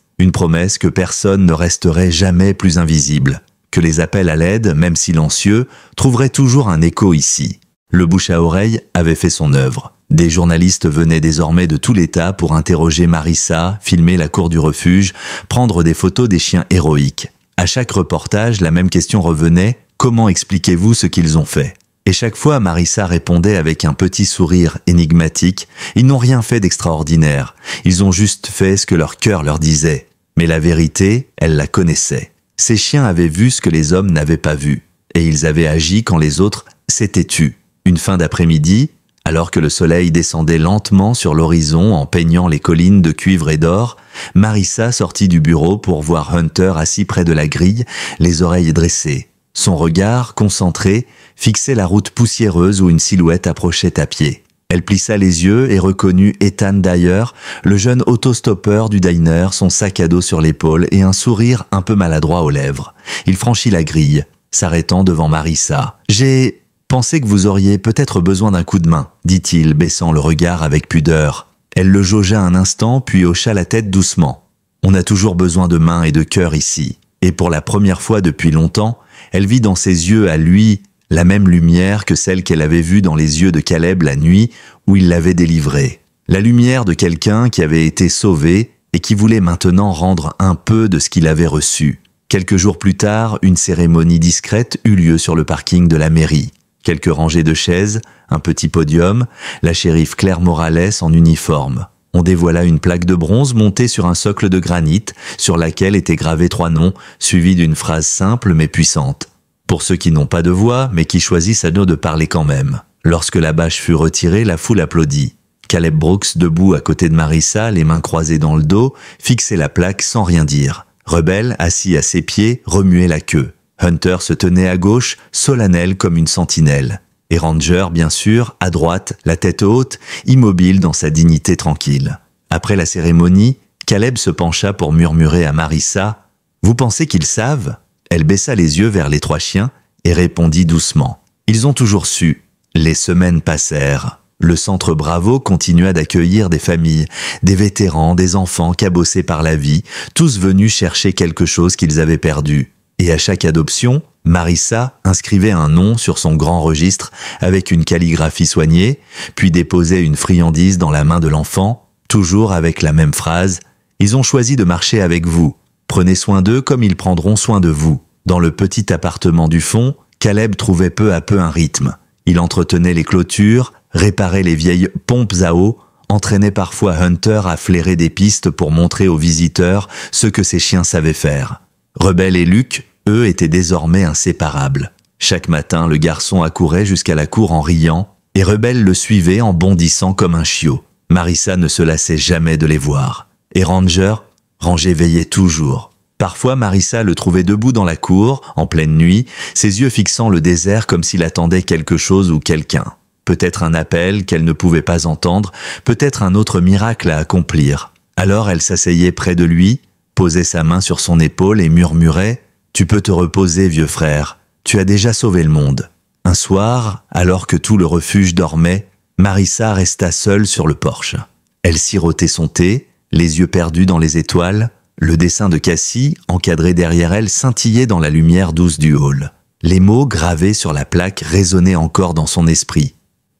que personne ne resterait jamais plus invisible. Que les appels à l'aide, même silencieux, trouveraient toujours un écho ici. Le bouche à oreille avait fait son œuvre. Des journalistes venaient désormais de tout l'État pour interroger Marissa, filmer la cour du refuge, prendre des photos des chiens héroïques. À chaque reportage, la même question revenait « Comment expliquez-vous ce qu'ils ont fait ?» Et chaque fois, Marissa répondait avec un petit sourire énigmatique « Ils n'ont rien fait d'extraordinaire. Ils ont juste fait ce que leur cœur leur disait. » Mais la vérité, elle la connaissait. Ces chiens avaient vu ce que les hommes n'avaient pas vu, et ils avaient agi quand les autres s'étaient tus. Une fin d'après-midi, alors que le soleil descendait lentement sur l'horizon en peignant les collines de cuivre et d'or, Marissa sortit du bureau pour voir Hunter assis près de la grille, les oreilles dressées. Son regard, concentré, fixait la route poussiéreuse où une silhouette approchait à pied. Elle plissa les yeux et reconnut Ethan Dyer, le jeune autostoppeur du diner, son sac à dos sur l'épaule et un sourire un peu maladroit aux lèvres. Il franchit la grille, s'arrêtant devant Marissa. « J'ai pensé que vous auriez peut-être besoin d'un coup de main, » dit-il, baissant le regard avec pudeur. Elle le jaugea un instant, puis hocha la tête doucement. « On a toujours besoin de mains et de cœur ici. » Et pour la première fois depuis longtemps, elle vit dans ses yeux à lui la même lumière que celle qu'elle avait vue dans les yeux de Caleb la nuit où il l'avait délivré. La lumière de quelqu'un qui avait été sauvé et qui voulait maintenant rendre un peu de ce qu'il avait reçu. Quelques jours plus tard, une cérémonie discrète eut lieu sur le parking de la mairie. Quelques rangées de chaises, un petit podium, la shérif Claire Morales en uniforme. On dévoila une plaque de bronze montée sur un socle de granit sur laquelle étaient gravés 3 noms, suivis d'une phrase simple mais puissante. Pour ceux qui n'ont pas de voix, mais qui choisissent à nous de parler quand même. Lorsque la bâche fut retirée, la foule applaudit. Caleb Brooks, debout à côté de Marissa, les mains croisées dans le dos, fixait la plaque sans rien dire. Rebel, assis à ses pieds, remuait la queue. Hunter se tenait à gauche, solennel comme une sentinelle. Et Ranger, bien sûr, à droite, la tête haute, immobile dans sa dignité tranquille. Après la cérémonie, Caleb se pencha pour murmurer à Marissa « Vous pensez qu'ils savent ?» Elle baissa les yeux vers les 3 chiens et répondit doucement. Ils ont toujours su. Les semaines passèrent. Le Centre Bravo continua d'accueillir des familles, des vétérans, des enfants cabossés par la vie, tous venus chercher quelque chose qu'ils avaient perdu. Et à chaque adoption, Marissa inscrivait un nom sur son grand registre avec une calligraphie soignée, puis déposait une friandise dans la main de l'enfant, toujours avec la même phrase « Ils ont choisi de marcher avec vous. Prenez soin d'eux comme ils prendront soin de vous. » Dans le petit appartement du fond, Caleb trouvait peu à peu un rythme. Il entretenait les clôtures, réparait les vieilles pompes à eau, entraînait parfois Hunter à flairer des pistes pour montrer aux visiteurs ce que ses chiens savaient faire. Rebel et Luke, eux, étaient désormais inséparables. Chaque matin, le garçon accourait jusqu'à la cour en riant, et Rebel le suivait en bondissant comme un chiot. Marissa ne se lassait jamais de les voir. Et Ranger veillait toujours. Parfois, Marissa le trouvait debout dans la cour, en pleine nuit, ses yeux fixant le désert comme s'il attendait quelque chose ou quelqu'un. Peut-être un appel qu'elle ne pouvait pas entendre, peut-être un autre miracle à accomplir. Alors elle s'asseyait près de lui, posait sa main sur son épaule et murmurait « Tu peux te reposer, vieux frère, tu as déjà sauvé le monde. » Un soir, alors que tout le refuge dormait, Marissa resta seule sur le porche. Elle sirotait son thé, les yeux perdus dans les étoiles. Le dessin de Cassie, encadré derrière elle, scintillait dans la lumière douce du hall. Les mots gravés sur la plaque résonnaient encore dans son esprit.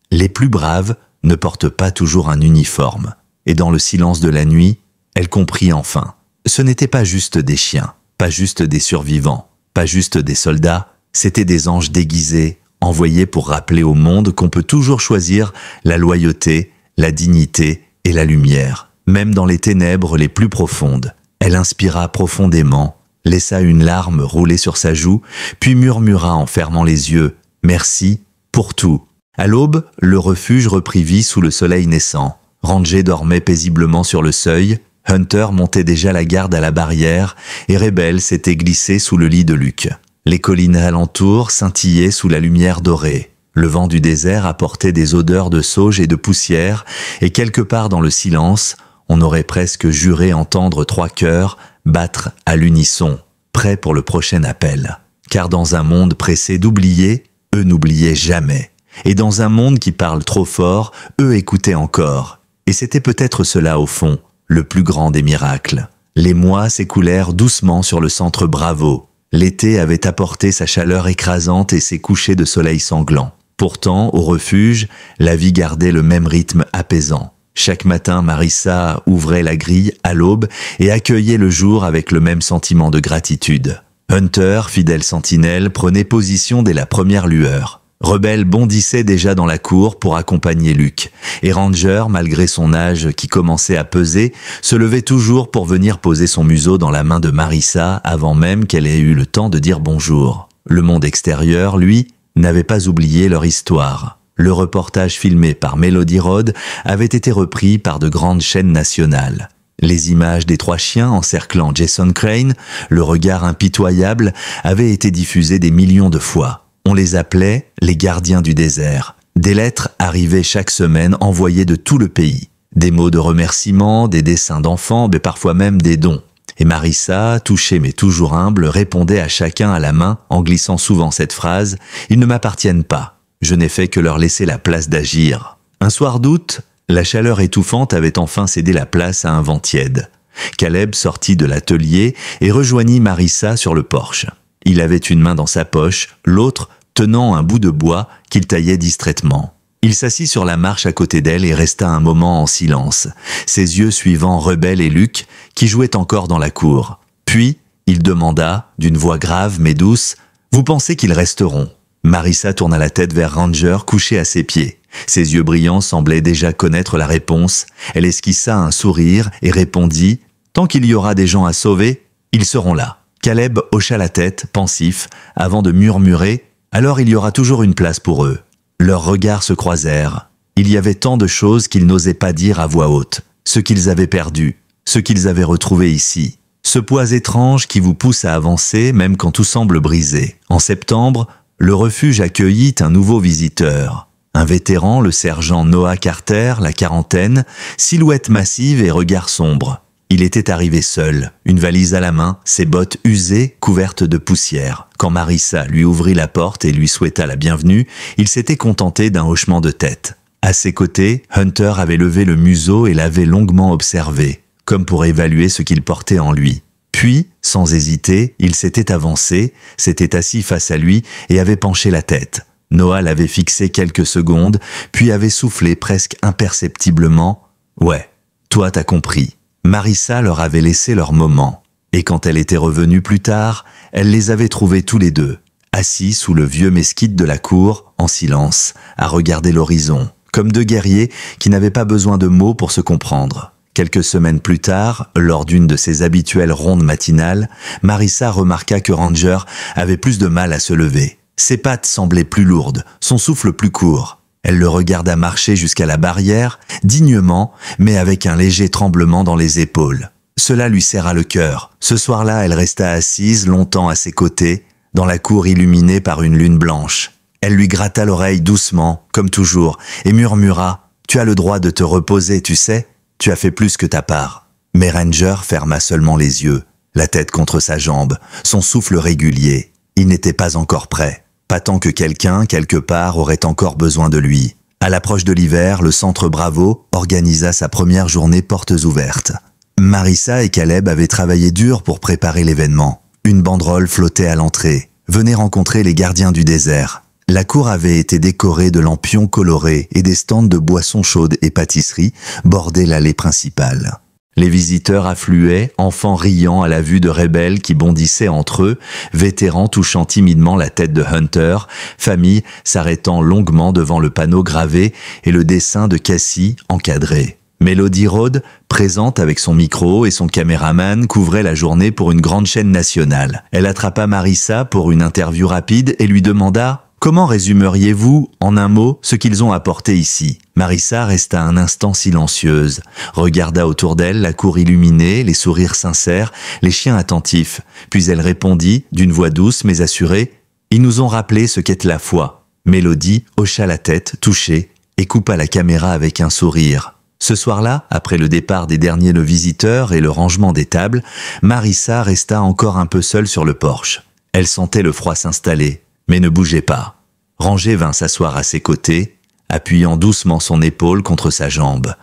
Les plus braves ne portent pas toujours un uniforme. Et dans le silence de la nuit, elle comprit enfin. Ce n'étaient pas juste des chiens, pas juste des survivants, pas juste des soldats, c'étaient des anges déguisés, envoyés pour rappeler au monde qu'on peut toujours choisir la loyauté, la dignité et la lumière, même dans les ténèbres les plus profondes. Elle inspira profondément, laissa une larme rouler sur sa joue, puis murmura en fermant les yeux « Merci pour tout ». À l'aube, le refuge reprit vie sous le soleil naissant. Ranger dormait paisiblement sur le seuil, Hunter montait déjà la garde à la barrière et Rebel s'était glissé sous le lit de Luke. Les collines alentour scintillaient sous la lumière dorée. Le vent du désert apportait des odeurs de sauge et de poussière, et quelque part dans le silence, on aurait presque juré entendre 3 cœurs battre à l'unisson, prêts pour le prochain appel. Car dans un monde pressé d'oublier, eux n'oubliaient jamais. Et dans un monde qui parle trop fort, eux écoutaient encore. Et c'était peut-être cela au fond, le plus grand des miracles. Les mois s'écoulèrent doucement sur le centre Bravo. L'été avait apporté sa chaleur écrasante et ses couchers de soleil sanglants. Pourtant, au refuge, la vie gardait le même rythme apaisant. Chaque matin, Marissa ouvrait la grille à l'aube et accueillait le jour avec le même sentiment de gratitude. Hunter, fidèle sentinelle, prenait position dès la première lueur. Rebel bondissait déjà dans la cour pour accompagner Luke, et Ranger, malgré son âge qui commençait à peser, se levait toujours pour venir poser son museau dans la main de Marissa avant même qu'elle ait eu le temps de dire bonjour. Le monde extérieur, lui, n'avait pas oublié leur histoire. Le reportage filmé par Melody Rhodes avait été repris par de grandes chaînes nationales. Les images des 3 chiens encerclant Jason Crane, le regard impitoyable, avaient été diffusées des millions de fois. On les appelait les gardiens du désert. Des lettres arrivaient chaque semaine envoyées de tout le pays. Des mots de remerciement, des dessins d'enfants, mais parfois même des dons. Et Marissa, touchée mais toujours humble, répondait à chacun à la main en glissant souvent cette phrase « Ils ne m'appartiennent pas. Je n'ai fait que leur laisser la place d'agir. » Un soir d'août, la chaleur étouffante avait enfin cédé la place à un vent tiède. Caleb sortit de l'atelier et rejoignit Marissa sur le porche. Il avait une main dans sa poche, l'autre tenant un bout de bois qu'il taillait distraitement. Il s'assit sur la marche à côté d'elle et resta un moment en silence, ses yeux suivant Rebel et Luke, qui jouaient encore dans la cour. Puis, il demanda, d'une voix grave mais douce, « Vous pensez qu'ils resteront ?» Marissa tourna la tête vers Ranger couché à ses pieds. Ses yeux brillants semblaient déjà connaître la réponse. Elle esquissa un sourire et répondit « Tant qu'il y aura des gens à sauver, ils seront là. » Caleb hocha la tête, pensif, avant de murmurer « Alors il y aura toujours une place pour eux. » Leurs regards se croisèrent. Il y avait tant de choses qu'ils n'osaient pas dire à voix haute. Ce qu'ils avaient perdu, ce qu'ils avaient retrouvé ici. Ce poids étrange qui vous pousse à avancer même quand tout semble brisé. En septembre, le refuge accueillit un nouveau visiteur. Un vétéran, le sergent Noah Carter, la quarantaine, silhouette massive et regard sombre. Il était arrivé seul, une valise à la main, ses bottes usées, couvertes de poussière. Quand Marissa lui ouvrit la porte et lui souhaita la bienvenue, il s'était contenté d'un hochement de tête. À ses côtés, Hunter avait levé le museau et l'avait longuement observé, comme pour évaluer ce qu'il portait en lui. Puis, sans hésiter, il s'était avancé, s'était assis face à lui et avait penché la tête. Noah l'avait fixé quelques secondes, puis avait soufflé presque imperceptiblement « Ouais, toi t'as compris ». Marissa leur avait laissé leur moment, et quand elle était revenue plus tard, elle les avait trouvés tous les deux, assis sous le vieux mesquite de la cour, en silence, à regarder l'horizon, comme 2 guerriers qui n'avaient pas besoin de mots pour se comprendre. Quelques semaines plus tard, lors d'une de ses habituelles rondes matinales, Marissa remarqua que Ranger avait plus de mal à se lever. Ses pattes semblaient plus lourdes, son souffle plus court. Elle le regarda marcher jusqu'à la barrière, dignement, mais avec un léger tremblement dans les épaules. Cela lui serra le cœur. Ce soir-là, elle resta assise longtemps à ses côtés, dans la cour illuminée par une lune blanche. Elle lui gratta l'oreille doucement, comme toujours, et murmura « Tu as le droit de te reposer, tu sais, tu as fait plus que ta part. » Mais Ranger ferma seulement les yeux, la tête contre sa jambe, son souffle régulier. Il n'était pas encore prêt. Pas tant que quelqu'un, quelque part, aurait encore besoin de lui. À l'approche de l'hiver, le centre Bravo organisa sa première journée portes ouvertes. Marissa et Caleb avaient travaillé dur pour préparer l'événement. Une banderole flottait à l'entrée. Venez rencontrer les gardiens du désert. La cour avait été décorée de lampions colorés et des stands de boissons chaudes et pâtisseries bordaient l'allée principale. Les visiteurs affluaient, enfants riant à la vue de Rebel qui bondissaient entre eux, vétérans touchant timidement la tête de Hunter, famille s'arrêtant longuement devant le panneau gravé et le dessin de Cassie encadré. Melody Rhodes, présente avec son micro et son caméraman, couvrait la journée pour une grande chaîne nationale. Elle attrapa Marissa pour une interview rapide et lui demanda « Comment résumeriez-vous, en un mot, ce qu'ils ont apporté ici ?» Marissa resta un instant silencieuse, regarda autour d'elle la cour illuminée, les sourires sincères, les chiens attentifs, puis elle répondit, d'une voix douce mais assurée « Ils nous ont rappelé ce qu'est la foi. » Melody hocha la tête, touchée, et coupa la caméra avec un sourire. Ce soir-là, après le départ des derniers visiteurs et le rangement des tables, Marissa resta encore un peu seule sur le porche. Elle sentait le froid s'installer, mais ne bougeait pas. Rangé vint s'asseoir à ses côtés, appuyant doucement son épaule contre sa jambe.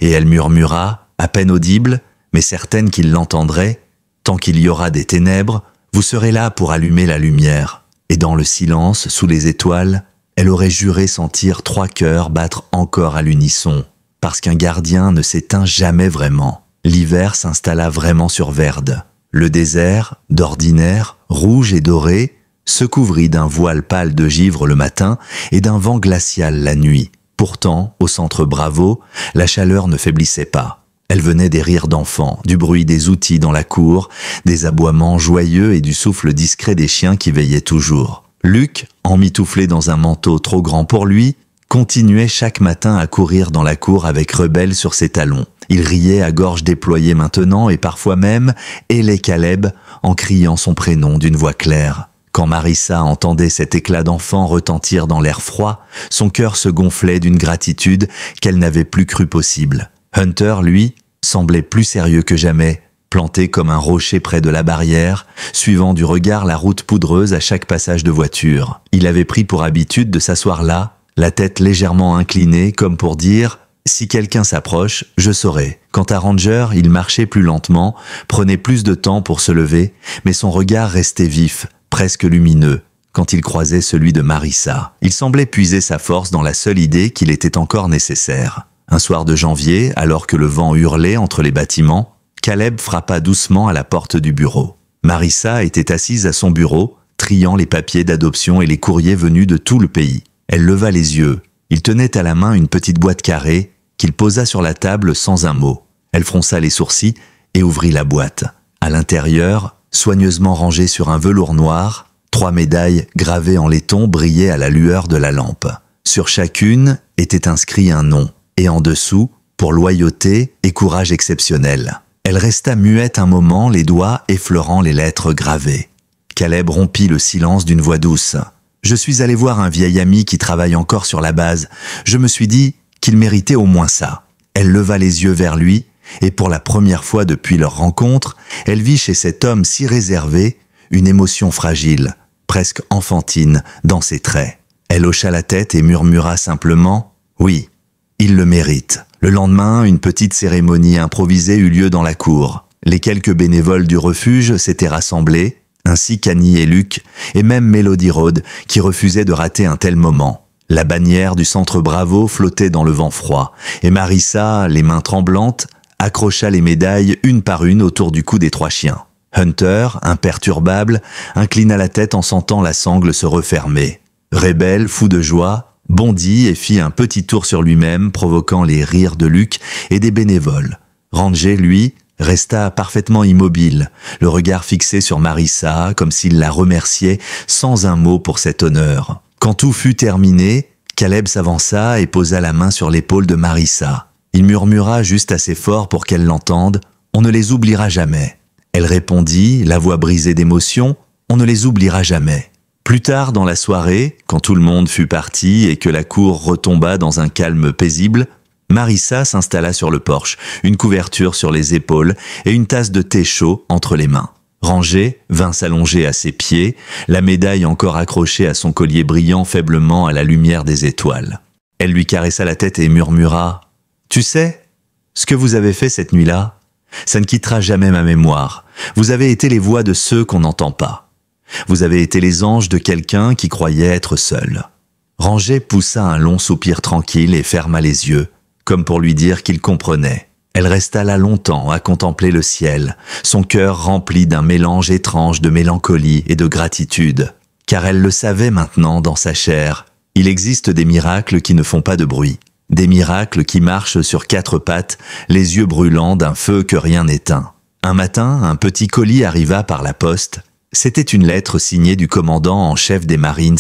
Et elle murmura, à peine audible, mais certaine qu'il l'entendrait, « Tant qu'il y aura des ténèbres, vous serez là pour allumer la lumière. » Et dans le silence, sous les étoiles, elle aurait juré sentir 3 cœurs battre encore à l'unisson. Parce qu'un gardien ne s'éteint jamais vraiment. L'hiver s'installa vraiment sur Verde. Le désert, d'ordinaire, rouge et doré, se couvrit d'un voile pâle de givre le matin et d'un vent glacial la nuit. Pourtant, au centre Bravo, la chaleur ne faiblissait pas. Elle venait des rires d'enfants, du bruit des outils dans la cour, des aboiements joyeux et du souffle discret des chiens qui veillaient toujours. Luc, emmitouflé dans un manteau trop grand pour lui, continuait chaque matin à courir dans la cour avec Rebelle sur ses talons. Il riait à gorge déployée maintenant et parfois même hélait Caleb en criant son prénom d'une voix claire. Quand Marissa entendait cet éclat d'enfant retentir dans l'air froid, son cœur se gonflait d'une gratitude qu'elle n'avait plus cru possible. Hunter, lui, semblait plus sérieux que jamais, planté comme un rocher près de la barrière, suivant du regard la route poudreuse à chaque passage de voiture. Il avait pris pour habitude de s'asseoir là, la tête légèrement inclinée comme pour dire « Si quelqu'un s'approche, je saurai ». Quant à Ranger, il marchait plus lentement, prenait plus de temps pour se lever, mais son regard restait vif, presque lumineux, quand il croisait celui de Marissa. Il semblait puiser sa force dans la seule idée qu'il était encore nécessaire. Un soir de janvier, alors que le vent hurlait entre les bâtiments, Caleb frappa doucement à la porte du bureau. Marissa était assise à son bureau, triant les papiers d'adoption et les courriers venus de tout le pays. Elle leva les yeux. Il tenait à la main une petite boîte carrée qu'il posa sur la table sans un mot. Elle fronça les sourcils et ouvrit la boîte. À l'intérieur, soigneusement rangées sur un velours noir, 3 médailles gravées en laiton brillaient à la lueur de la lampe. Sur chacune était inscrit un nom, et en dessous, pour loyauté et courage exceptionnel. Elle resta muette un moment, les doigts effleurant les lettres gravées. Caleb rompit le silence d'une voix douce. Je suis allé voir un vieil ami qui travaille encore sur la base. Je me suis dit qu'il méritait au moins ça. Elle leva les yeux vers lui, et pour la première fois depuis leur rencontre, elle vit chez cet homme si réservé une émotion fragile, presque enfantine, dans ses traits. Elle hocha la tête et murmura simplement « Oui, il le mérite ». Le lendemain, une petite cérémonie improvisée eut lieu dans la cour. Les quelques bénévoles du refuge s'étaient rassemblés, ainsi qu'Annie et Luc, et même Melody Rhodes, qui refusait de rater un tel moment. La bannière du centre Bravo flottait dans le vent froid, et Marissa, les mains tremblantes, accrocha les médailles une par une autour du cou des 3 chiens. Hunter, imperturbable, inclina la tête en sentant la sangle se refermer. Rebelle, fou de joie, bondit et fit un petit tour sur lui-même, provoquant les rires de Luc et des bénévoles. Ranger, lui, resta parfaitement immobile, le regard fixé sur Marissa, comme s'il la remerciait sans un mot pour cet honneur. Quand tout fut terminé, Caleb s'avança et posa la main sur l'épaule de Marissa. Il murmura juste assez fort pour qu'elle l'entende « On ne les oubliera jamais ». Elle répondit, la voix brisée d'émotion « On ne les oubliera jamais ». Plus tard dans la soirée, quand tout le monde fut parti et que la cour retomba dans un calme paisible, Marissa s'installa sur le porche, une couverture sur les épaules et une tasse de thé chaud entre les mains. Ranger vint s'allonger à ses pieds, la médaille encore accrochée à son collier brillant faiblement à la lumière des étoiles. Elle lui caressa la tête et murmura « Tu sais, ce que vous avez fait cette nuit-là, ça ne quittera jamais ma mémoire. Vous avez été les voix de ceux qu'on n'entend pas. Vous avez été les anges de quelqu'un qui croyait être seul. » Ranger poussa un long soupir tranquille et ferma les yeux, comme pour lui dire qu'il comprenait. Elle resta là longtemps à contempler le ciel, son cœur rempli d'un mélange étrange de mélancolie et de gratitude. Car elle le savait maintenant dans sa chair, il existe des miracles qui ne font pas de bruit. Des miracles qui marchent sur 4 pattes, les yeux brûlants d'un feu que rien n'éteint. Un matin, un petit colis arriva par la poste. C'était une lettre signée du commandant en chef des Marines,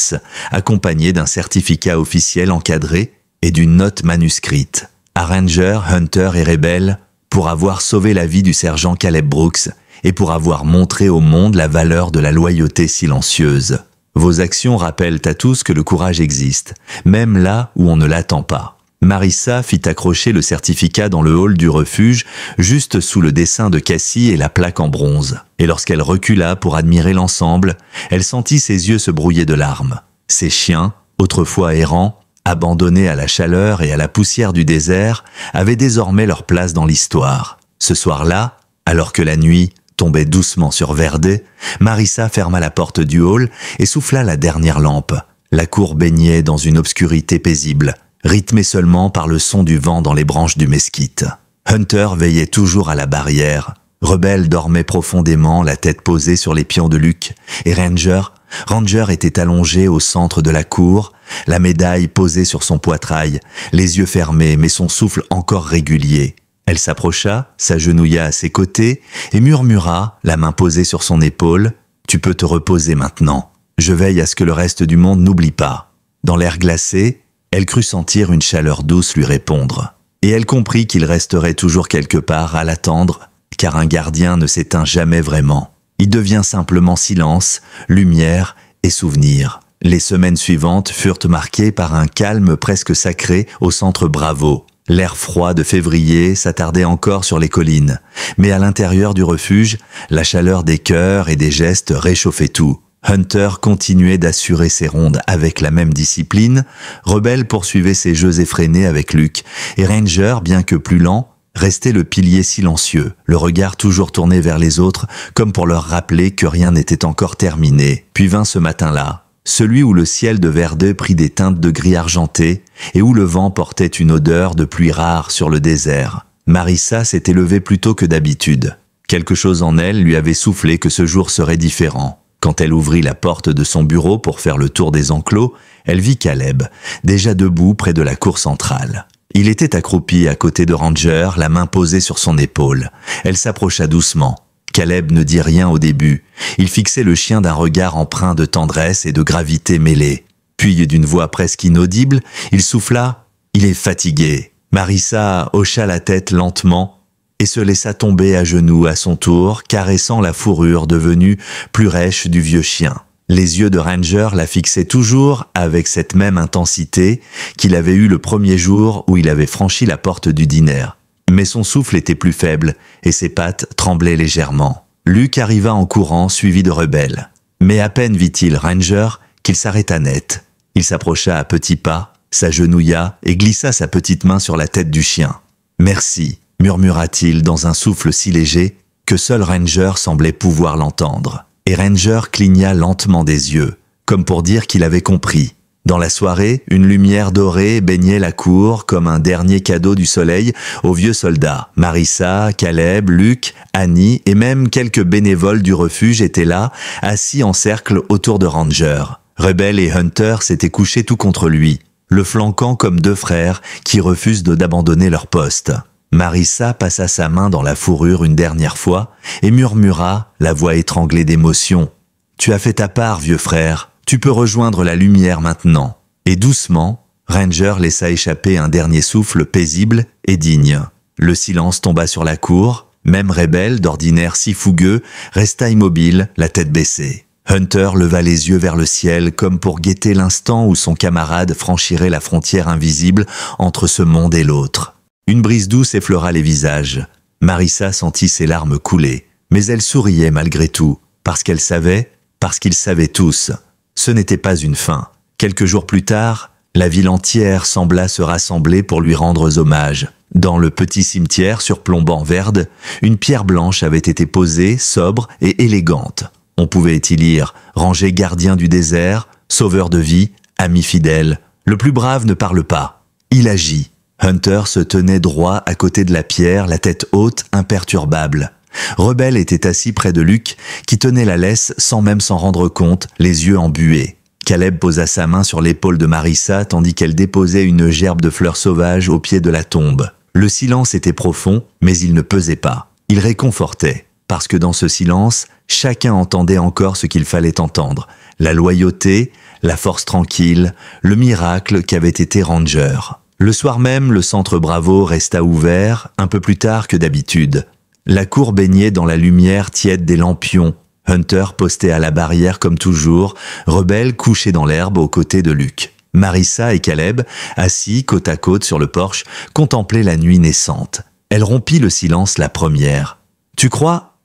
accompagnée d'un certificat officiel encadré et d'une note manuscrite. À Ranger, Hunter et Rebel, pour avoir sauvé la vie du sergent Caleb Brooks et pour avoir montré au monde la valeur de la loyauté silencieuse. Vos actions rappellent à tous que le courage existe, même là où on ne l'attend pas. Marissa fit accrocher le certificat dans le hall du refuge, juste sous le dessin de Cassie et la plaque en bronze. Et lorsqu'elle recula pour admirer l'ensemble, elle sentit ses yeux se brouiller de larmes. Ces chiens, autrefois errants, abandonnés à la chaleur et à la poussière du désert, avaient désormais leur place dans l'histoire. Ce soir-là, alors que la nuit tombait doucement sur Verde, Marissa ferma la porte du hall et souffla la dernière lampe. La cour baignait dans une obscurité paisible, rythmée seulement par le son du vent dans les branches du mesquite. Hunter veillait toujours à la barrière. Rebel dormait profondément, la tête posée sur les pieds de Luke, et Ranger était allongé au centre de la cour, la médaille posée sur son poitrail, les yeux fermés mais son souffle encore régulier. Elle s'approcha, s'agenouilla à ses côtés et murmura, la main posée sur son épaule, « Tu peux te reposer maintenant. Je veille à ce que le reste du monde n'oublie pas. » Dans l'air glacé, elle crut sentir une chaleur douce lui répondre. Et elle comprit qu'il resterait toujours quelque part à l'attendre, car un gardien ne s'éteint jamais vraiment. Il devient simplement silence, lumière et souvenir. Les semaines suivantes furent marquées par un calme presque sacré au centre Bravo. L'air froid de février s'attardait encore sur les collines, mais à l'intérieur du refuge, la chaleur des cœurs et des gestes réchauffait tout. Hunter continuait d'assurer ses rondes avec la même discipline, Rebel poursuivait ses jeux effrénés avec Luke, et Ranger, bien que plus lent, restait le pilier silencieux, le regard toujours tourné vers les autres, comme pour leur rappeler que rien n'était encore terminé. Puis vint ce matin-là, celui où le ciel de Verde prit des teintes de gris argenté et où le vent portait une odeur de pluie rare sur le désert. Marissa s'était levée plus tôt que d'habitude. Quelque chose en elle lui avait soufflé que ce jour serait différent. Quand elle ouvrit la porte de son bureau pour faire le tour des enclos, elle vit Caleb, déjà debout près de la cour centrale. Il était accroupi à côté de Ranger, la main posée sur son épaule. Elle s'approcha doucement. Caleb ne dit rien au début. Il fixait le chien d'un regard empreint de tendresse et de gravité mêlée. Puis, d'une voix presque inaudible, il souffla « Il est fatigué ». Marissa hocha la tête lentement et se laissa tomber à genoux à son tour, caressant la fourrure devenue plus rêche du vieux chien. Les yeux de Ranger la fixaient toujours avec cette même intensité qu'il avait eue le premier jour où il avait franchi la porte du dîner. Mais son souffle était plus faible et ses pattes tremblaient légèrement. Luke arriva en courant, suivi de Rebel. Mais à peine vit-il Ranger qu'il s'arrêta net. Il s'approcha à petits pas, s'agenouilla et glissa sa petite main sur la tête du chien. « Merci », murmura-t-il dans un souffle si léger que seul Ranger semblait pouvoir l'entendre. Et Ranger cligna lentement des yeux, comme pour dire qu'il avait compris. Dans la soirée, une lumière dorée baignait la cour comme un dernier cadeau du soleil aux vieux soldats. Marissa, Caleb, Luke, Annie et même quelques bénévoles du refuge étaient là, assis en cercle autour de Ranger. Rebel et Hunter s'étaient couchés tout contre lui, le flanquant comme 2 frères qui refusent d'abandonner leur poste. Marissa passa sa main dans la fourrure une dernière fois et murmura, la voix étranglée d'émotion. « Tu as fait ta part, vieux frère. Tu peux rejoindre la lumière maintenant. » Et doucement, Ranger laissa échapper un dernier souffle paisible et digne. Le silence tomba sur la cour. Même Rebel, d'ordinaire si fougueux, resta immobile, la tête baissée. Hunter leva les yeux vers le ciel comme pour guetter l'instant où son camarade franchirait la frontière invisible entre ce monde et l'autre. Une brise douce effleura les visages. Marissa sentit ses larmes couler, mais elle souriait malgré tout, parce qu'elle savait, parce qu'ils savaient tous. Ce n'était pas une fin. Quelques jours plus tard, la ville entière sembla se rassembler pour lui rendre hommage. Dans le petit cimetière surplombant Verde, une pierre blanche avait été posée, sobre et élégante. On pouvait y lire « Ranger gardien du désert, sauveur de vie, ami fidèle. Le plus brave ne parle pas. Il agit. » Hunter se tenait droit à côté de la pierre, la tête haute, imperturbable. Rebel était assis près de Luke, qui tenait la laisse sans même s'en rendre compte, les yeux embués. Caleb posa sa main sur l'épaule de Marissa tandis qu'elle déposait une gerbe de fleurs sauvages au pied de la tombe. Le silence était profond, mais il ne pesait pas. Il réconfortait, parce que dans ce silence, chacun entendait encore ce qu'il fallait entendre. La loyauté, la force tranquille, le miracle qu'avait été Ranger. Le soir même, le centre Bravo resta ouvert, un peu plus tard que d'habitude. La cour baignait dans la lumière tiède des lampions. Hunter posté à la barrière comme toujours, Rebelle couché dans l'herbe aux côtés de Luke. Marissa et Caleb, assis côte à côte sur le porche, contemplaient la nuit naissante. Elle rompit le silence la première. « Tu crois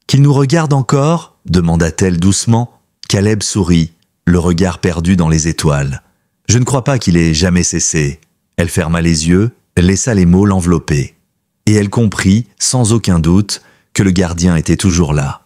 qu'il nous regarde encore ?» demanda-t-elle doucement. Caleb sourit, le regard perdu dans les étoiles. « Je ne crois pas qu'il ait jamais cessé. » Elle ferma les yeux, laissa les mots l'envelopper. Et elle comprit, sans aucun doute, que le gardien était toujours là.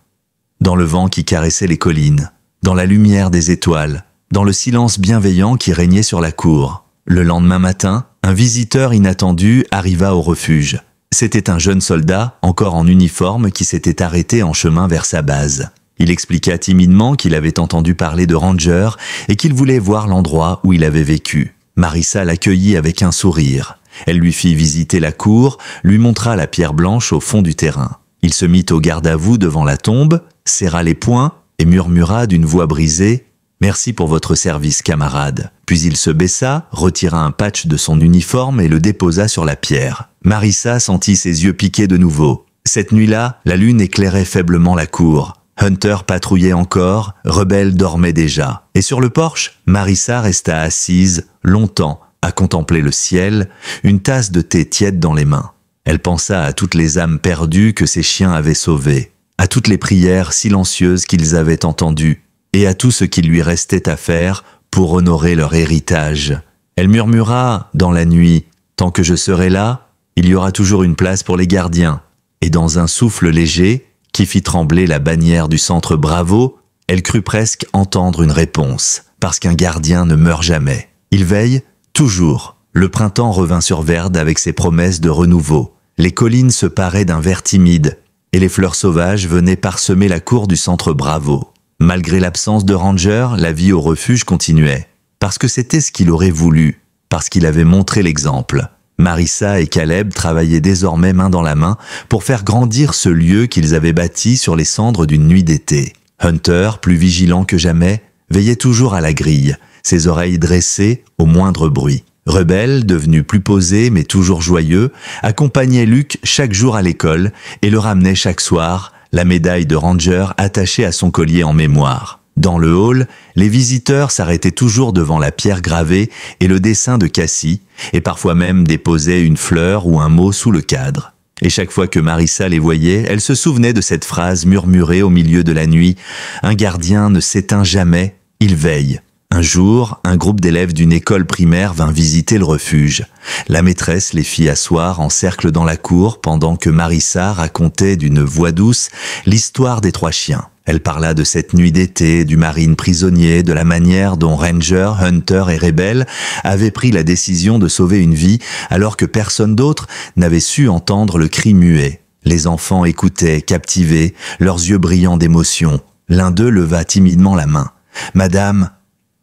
Dans le vent qui caressait les collines, dans la lumière des étoiles, dans le silence bienveillant qui régnait sur la cour. Le lendemain matin, un visiteur inattendu arriva au refuge. C'était un jeune soldat, encore en uniforme, qui s'était arrêté en chemin vers sa base. Il expliqua timidement qu'il avait entendu parler de Ranger et qu'il voulait voir l'endroit où il avait vécu. Marissa l'accueillit avec un sourire. Elle lui fit visiter la cour, lui montra la pierre blanche au fond du terrain. Il se mit au garde-à-vous devant la tombe, serra les poings et murmura d'une voix brisée « Merci pour votre service, camarade ». Puis il se baissa, retira un patch de son uniforme et le déposa sur la pierre. Marissa sentit ses yeux piquer de nouveau. Cette nuit-là, la lune éclairait faiblement la cour. Hunter patrouillait encore, Rebelle dormait déjà. Et sur le porche, Marissa resta assise, longtemps, à contempler le ciel, une tasse de thé tiède dans les mains. Elle pensa à toutes les âmes perdues que ses chiens avaient sauvées, à toutes les prières silencieuses qu'ils avaient entendues, et à tout ce qu'il lui restait à faire pour honorer leur héritage. Elle murmura dans la nuit, « Tant que je serai là, il y aura toujours une place pour les gardiens. » Et dans un souffle léger, qui fit trembler la bannière du centre Bravo, elle crut presque entendre une réponse, parce qu'un gardien ne meurt jamais. Il veille toujours. Le printemps revint sur Verde avec ses promesses de renouveau. Les collines se paraient d'un vert timide, et les fleurs sauvages venaient parsemer la cour du centre Bravo. Malgré l'absence de Ranger, la vie au refuge continuait, parce que c'était ce qu'il aurait voulu, parce qu'il avait montré l'exemple. Marissa et Caleb travaillaient désormais main dans la main pour faire grandir ce lieu qu'ils avaient bâti sur les cendres d'une nuit d'été. Hunter, plus vigilant que jamais, veillait toujours à la grille, ses oreilles dressées au moindre bruit. Rebelle, devenu plus posé mais toujours joyeux, accompagnait Luke chaque jour à l'école et le ramenait chaque soir, la médaille de Ranger attachée à son collier en mémoire. Dans le hall, les visiteurs s'arrêtaient toujours devant la pierre gravée et le dessin de Cassie, et parfois même déposaient une fleur ou un mot sous le cadre. Et chaque fois que Marissa les voyait, elle se souvenait de cette phrase murmurée au milieu de la nuit « Un gardien ne s'éteint jamais, il veille ». Un jour, un groupe d'élèves d'une école primaire vint visiter le refuge. La maîtresse les fit asseoir en cercle dans la cour pendant que Marissa racontait d'une voix douce l'histoire des 3 chiens. Elle parla de cette nuit d'été, du marine prisonnier, de la manière dont Ranger, Hunter et Rebelle avaient pris la décision de sauver une vie alors que personne d'autre n'avait su entendre le cri muet. Les enfants écoutaient, captivés, leurs yeux brillants d'émotion. L'un d'eux leva timidement la main. « Madame,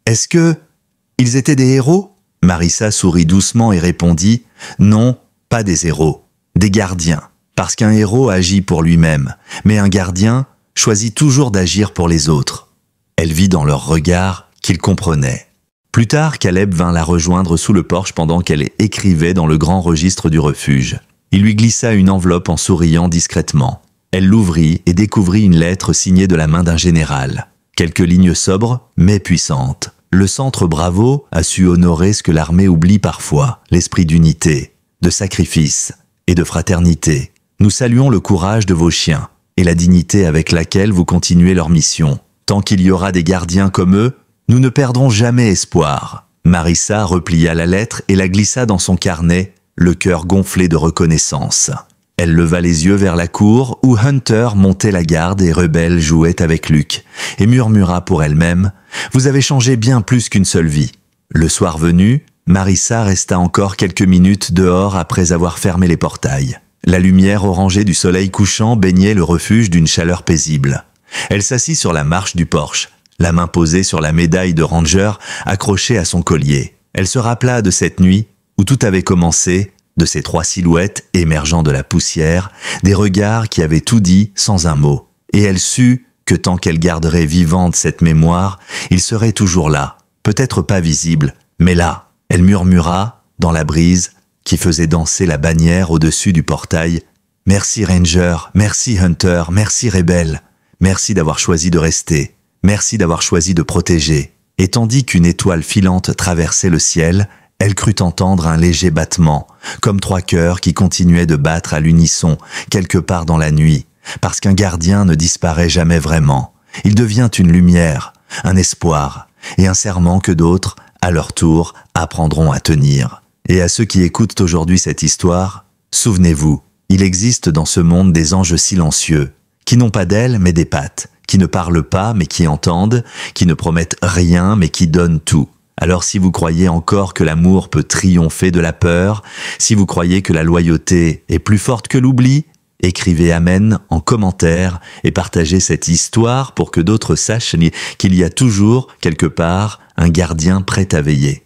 est-ce que ils étaient des héros ?» Marissa sourit doucement et répondit « Non, pas des héros, des gardiens. Parce qu'un héros agit pour lui-même, mais un gardien choisit toujours d'agir pour les autres. » Elle vit dans leur regard qu'ils comprenaient. Plus tard, Caleb vint la rejoindre sous le porche pendant qu'elle écrivait dans le grand registre du refuge. Il lui glissa une enveloppe en souriant discrètement. Elle l'ouvrit et découvrit une lettre signée de la main d'un général. Quelques lignes sobres, mais puissantes. Le centre Bravo a su honorer ce que l'armée oublie parfois, l'esprit d'unité, de sacrifice et de fraternité. Nous saluons le courage de vos chiens et la dignité avec laquelle vous continuez leur mission. Tant qu'il y aura des gardiens comme eux, nous ne perdrons jamais espoir. Marissa replia la lettre et la glissa dans son carnet, le cœur gonflé de reconnaissance. Elle leva les yeux vers la cour où Hunter montait la garde et Rebelle jouait avec Luke, et murmura pour elle-même « Vous avez changé bien plus qu'une seule vie ». Le soir venu, Marissa resta encore quelques minutes dehors après avoir fermé les portails. La lumière orangée du soleil couchant baignait le refuge d'une chaleur paisible. Elle s'assit sur la marche du porche, la main posée sur la médaille de ranger accrochée à son collier. Elle se rappela de cette nuit où tout avait commencé, de ces 3 silhouettes émergeant de la poussière, des regards qui avaient tout dit sans un mot. Et elle sut que tant qu'elle garderait vivante cette mémoire, il serait toujours là, peut-être pas visible, mais là. Elle murmura, dans la brise, qui faisait danser la bannière au-dessus du portail. « Merci Ranger, merci Hunter, merci Rebel, merci d'avoir choisi de rester, merci d'avoir choisi de protéger. » Et tandis qu'une étoile filante traversait le ciel, elle crut entendre un léger battement, comme 3 cœurs qui continuaient de battre à l'unisson, quelque part dans la nuit, parce qu'un gardien ne disparaît jamais vraiment. Il devient une lumière, un espoir, et un serment que d'autres, à leur tour, apprendront à tenir. Et à ceux qui écoutent aujourd'hui cette histoire, souvenez-vous, il existe dans ce monde des anges silencieux, qui n'ont pas d'ailes mais des pattes, qui ne parlent pas mais qui entendent, qui ne promettent rien mais qui donnent tout. Alors si vous croyez encore que l'amour peut triompher de la peur, si vous croyez que la loyauté est plus forte que l'oubli, écrivez Amen en commentaire et partagez cette histoire pour que d'autres sachent qu'il y a toujours, quelque part, un gardien prêt à veiller.